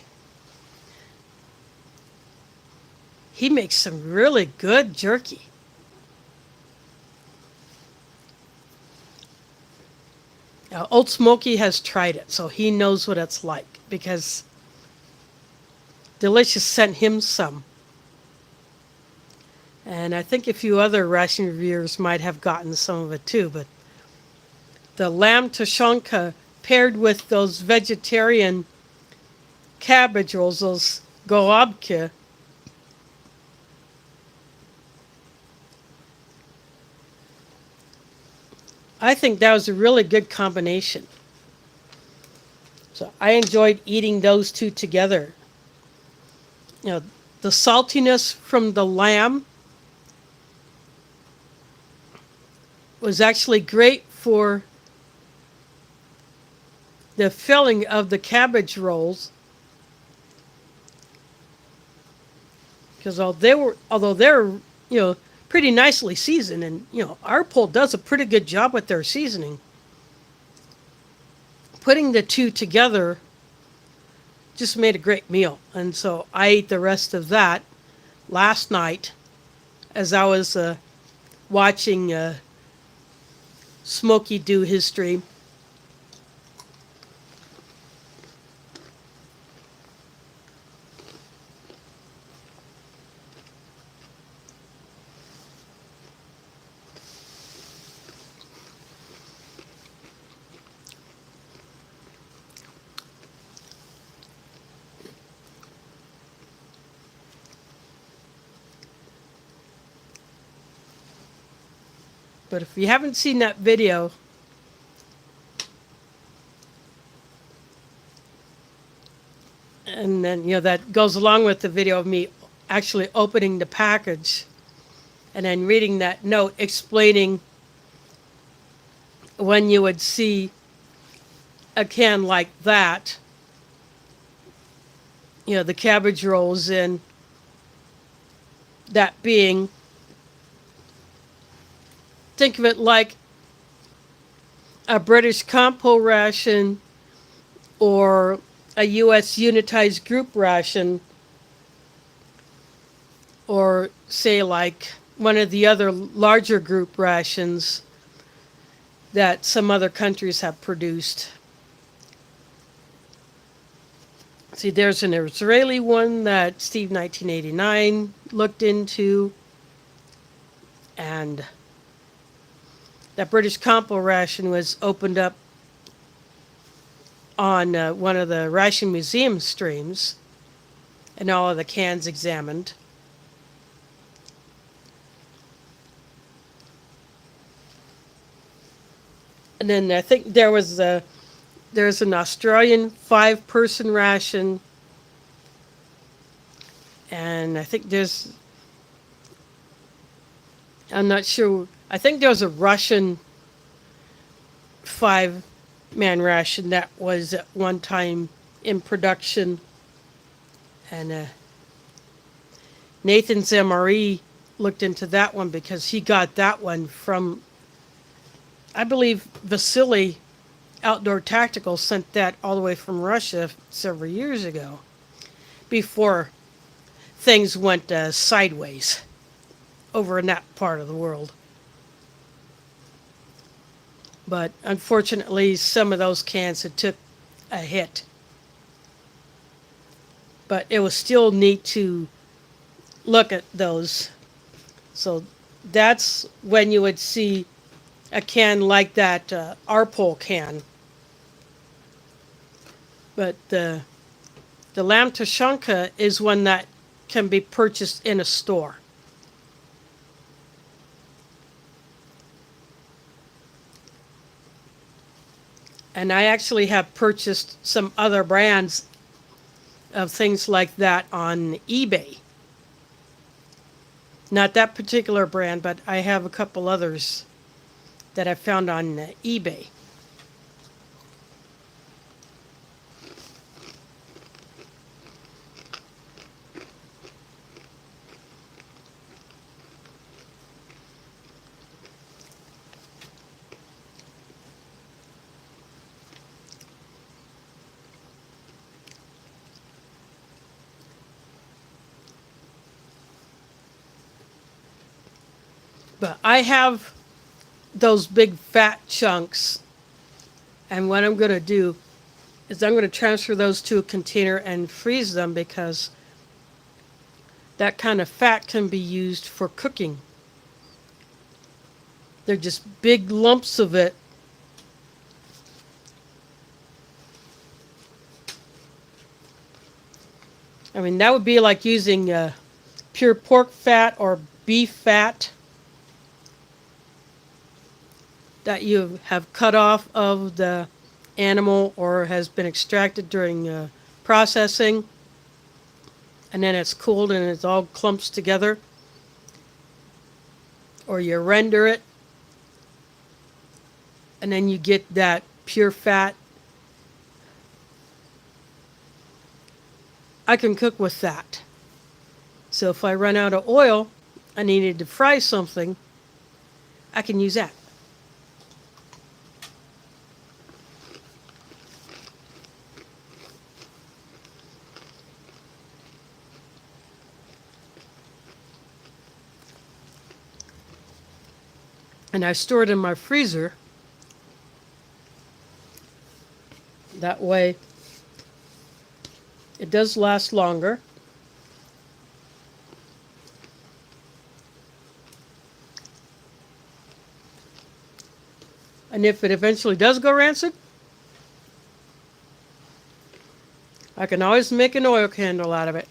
He makes some really good jerky. Now, Old Smoky has tried it, so he knows what it's like because Delicious sent him some. And I think a few other ration reviewers might have gotten some of it too, but the lamb tushonka paired with those vegetarian cabbage rolls, those goabka, I think that was a really good combination. So I enjoyed eating those two together. You know, the saltiness from the lamb was actually great for the filling of the cabbage rolls. Because although they're, pretty nicely seasoned, and our pole does a pretty good job with their seasoning. Putting the two together just made a great meal, and so I ate the rest of that last night as I was watching Smokey do his stream. But if you haven't seen that video, and then, that goes along with the video of me actually opening the package and then reading that note explaining when you would see a can like that, the cabbage rolls in, that being, think of it like a British compo ration or a U.S. unitized group ration, or say like one of the other larger group rations that some other countries have produced. See, there's an Israeli one that Steve 1989 looked into, and that British compo ration was opened up on one of the Ration Museum streams, and all of the cans examined. And then I think there's an Australian 5-person ration, and I think I'm not sure, I think there was a Russian 5-man ration that was at one time in production, and Nathan's MRE looked into that one because he got that one from, I believe, Vasily Outdoor Tactical sent that all the way from Russia several years ago, before things went sideways over in that part of the world. But unfortunately, some of those cans had took a hit. But it was still neat to look at those. So that's when you would see a can like that Arpol can. But the lamb Tashanka is one that can be purchased in a store. And I actually have purchased some other brands of things like that on eBay. Not that particular brand, but I have a couple others that I found on eBay. But I have those big fat chunks, and what I'm going to do is I'm going to transfer those to a container and freeze them because that kind of fat can be used for cooking. They're just big lumps of it. I mean, that would be like using pure pork fat or beef fat that you have cut off of the animal or has been extracted during processing, and then it's cooled and it's all clumps together. Or you render it, and then you get that pure fat. I can cook with that. So if I run out of oil, I needed to fry something, I can use that. And I store it in my freezer. That way it does last longer. And if it eventually does go rancid, I can always make an oil candle out of it.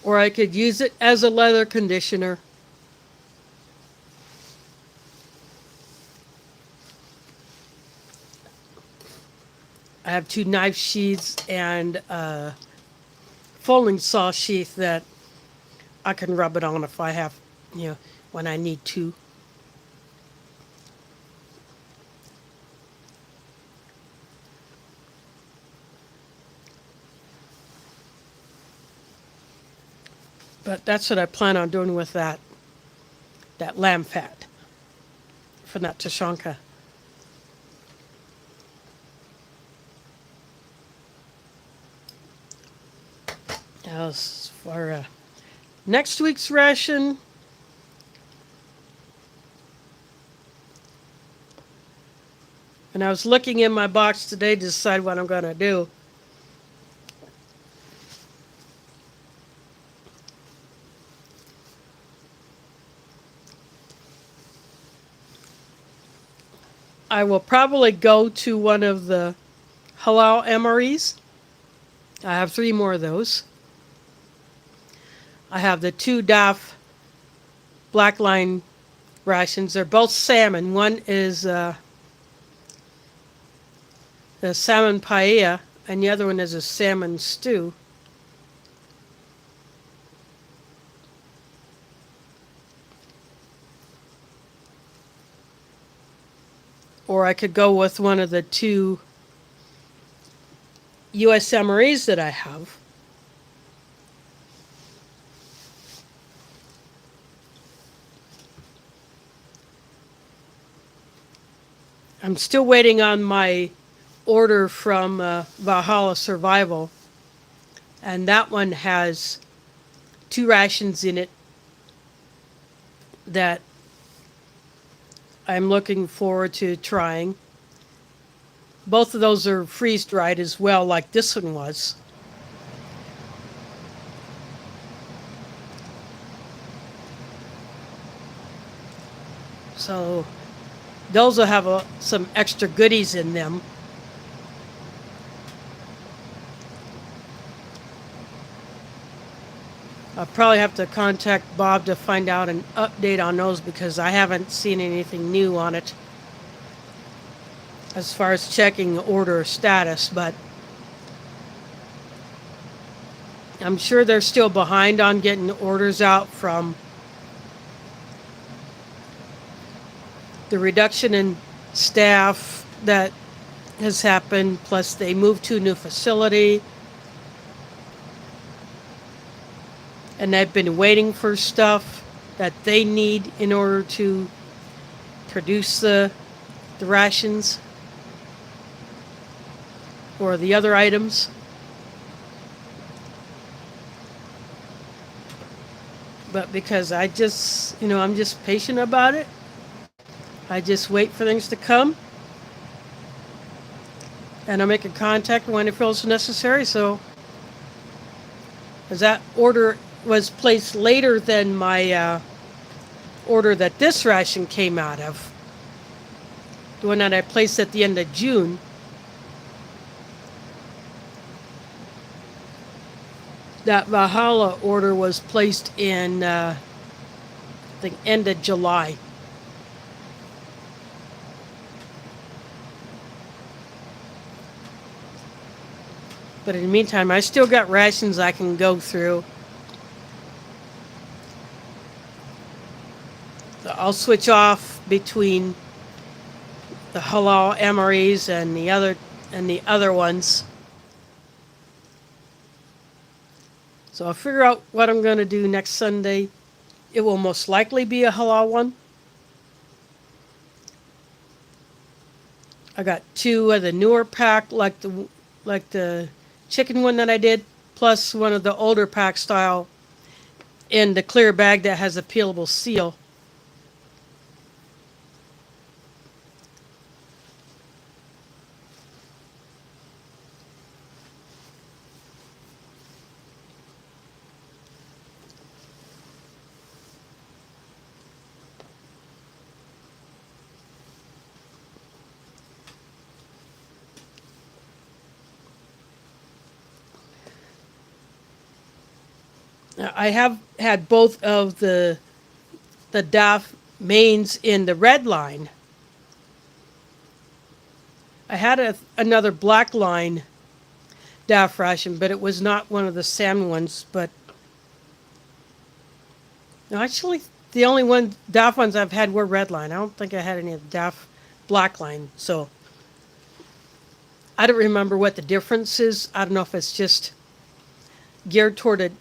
Or I could use it as a leather conditioner. I have 2 knife sheaths and a folding saw sheath that I can rub it on if I have, when I need to. But that's what I plan on doing with that lamb fat from that Tashanka. As for next week's ration, and I was looking in my box today to decide what I'm going to do. I will probably go to one of the halal MREs. I have 3 more of those. I have the 2 DAF black line rations. They're both salmon. One is the salmon paella, and the other one is a salmon stew. Or I could go with one of the 2 US MREs that I have. I'm still waiting on my order from Valhalla Survival, and that one has 2 rations in it that I'm looking forward to trying. Both of those are freeze dried as well, like this one was. So those will have some extra goodies in them. I'll probably have to contact Bob to find out an update on those because I haven't seen anything new on it as far as checking order status, but I'm sure they're still behind on getting orders out from the reduction in staff that has happened, plus they moved to a new facility and they've been waiting for stuff that they need in order to produce the rations or the other items. But because I'm just patient about it. I just wait for things to come. And I make a contact when it feels necessary. So, as that order was placed later than my order that this ration came out of, the one that I placed at the end of June, that Valhalla order was placed in the end of July. But in the meantime, I still got rations I can go through. I'll switch off between the halal MREs and the other ones. So I'll figure out what I'm going to do next Sunday. It will most likely be a halal one. I got 2 of the newer pack, like the chicken one that I did, plus one of the older pack style in the clear bag that has a peelable seal. I have had both of the DAF mains in the red line. I had another black line DAF ration, but it was not one of the salmon ones. But no, actually, the only DAF ones I've had were red line. I don't think I had any of the DAF black line. So I don't remember what the difference is. I don't know if it's just geared toward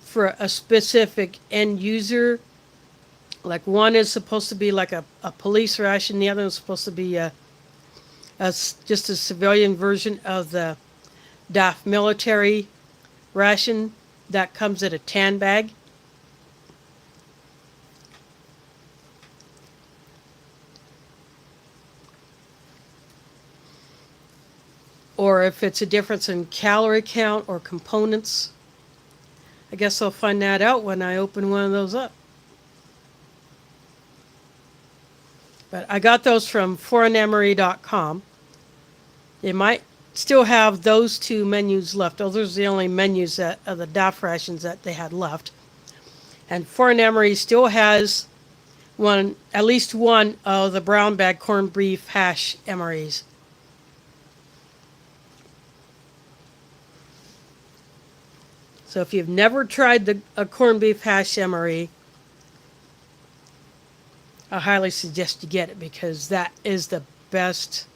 for a specific end user. Like one is supposed to be like a police ration, the other is supposed to be just a civilian version of the DAF military ration that comes in a tan bag. Or if it's a difference in calorie count or components. I guess I'll find that out when I open one of those up. But I got those from foreignemery.com. They might still have those 2 menus left. Those are the only menus of the DAF rations that they had left. And Foreign Emery still has at least one of the brown bag corned beef hash MREs. So if you've never tried a corned beef hash MRE, I highly suggest you get it because that is the best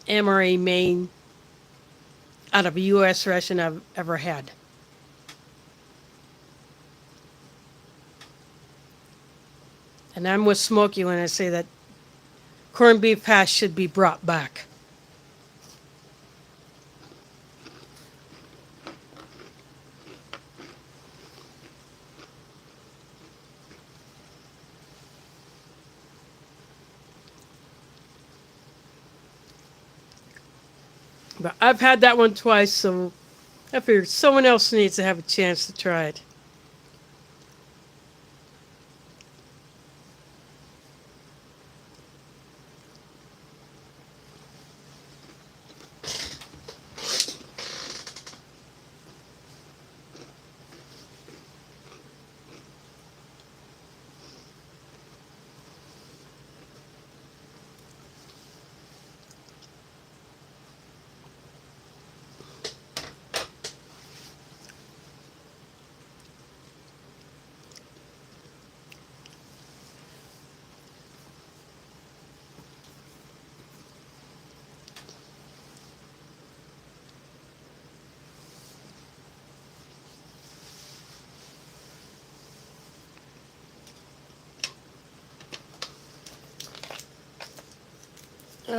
MRE main out of a U.S. ration I've ever had. And I'm with Smokey when I say that corned beef hash should be brought back. But I've had that one twice, so I figured someone else needs to have a chance to try it.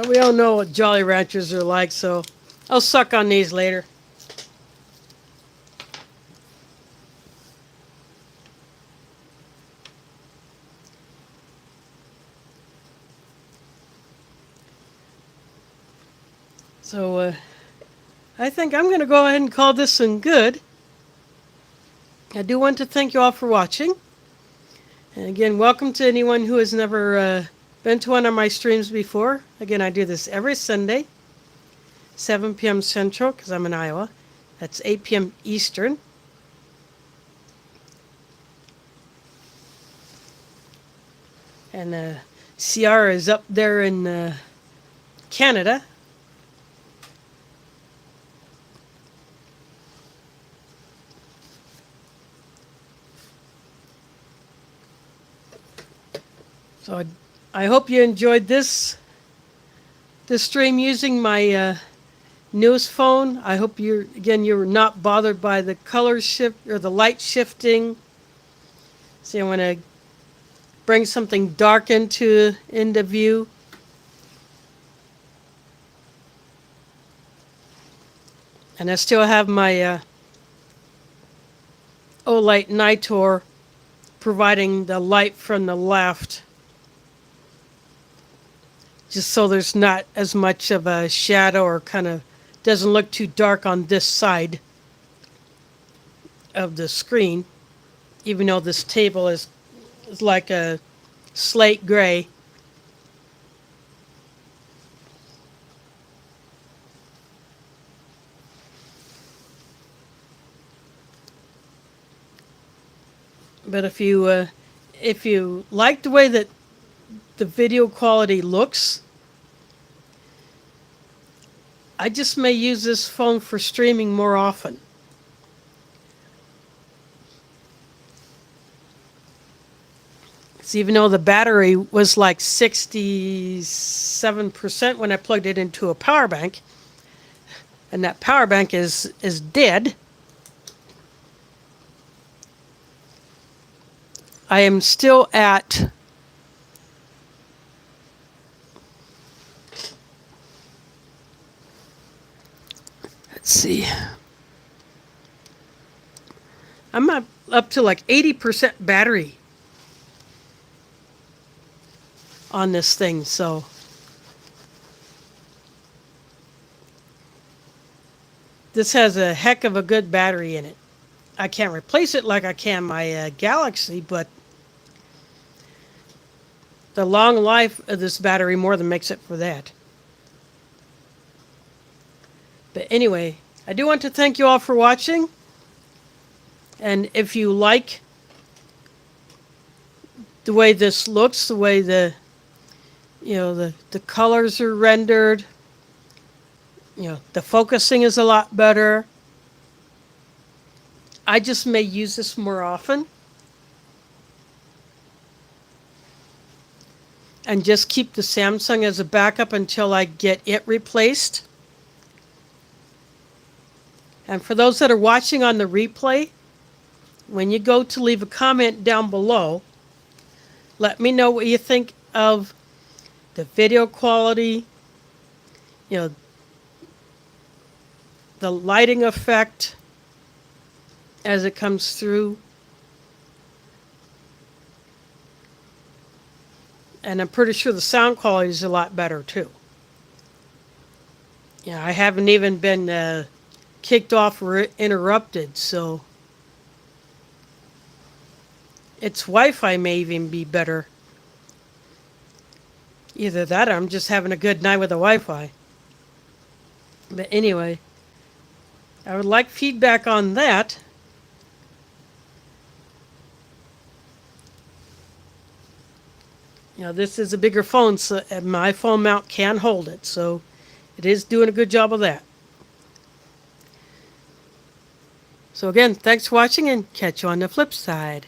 We all know what Jolly Ranchers are like, so I'll suck on these later. So I think I'm going to go ahead and call this one good. I do want to thank you all for watching. And again, welcome to anyone who has never been to one of my streams before. Again, I do this every Sunday, 7 p.m. Central, because I'm in Iowa. That's 8 p.m. Eastern. And Ciara is up there in Canada. So I hope you enjoyed this stream using my newest phone. I hope you're not bothered by the color shift or the light shifting. See, I want to bring something dark into view. And I still have my Olight Minotaur providing the light from the left, just so there's not as much of a shadow or kind of doesn't look too dark on this side of the screen, even though this table is like a slate gray. But if you like the way that the video quality looks, I just may use this phone for streaming more often. So even though the battery was like 67% when I plugged it into a power bank, and that power bank is dead, I am still at let's see. I'm up to like 80% battery on this thing, so this has a heck of a good battery in it. I can't replace it like I can my Galaxy, but the long life of this battery more than makes up for that. But anyway, I do want to thank you all for watching. And if you like the way this looks, the way the colors are rendered, the focusing is a lot better. I just may use this more often. And just keep the Samsung as a backup until I get it replaced. And for those that are watching on the replay, when you go to leave a comment down below, let me know what you think of the video quality, the lighting effect as it comes through. And I'm pretty sure the sound quality is a lot better too. Yeah, I haven't even been kicked off or interrupted, so its Wi-Fi may even be better. Either that or I'm just having a good night with the Wi-Fi. But anyway, I would like feedback on that. This is a bigger phone, so my phone mount can hold it, so it is doing a good job of that. So again, thanks for watching and catch you on the flip side.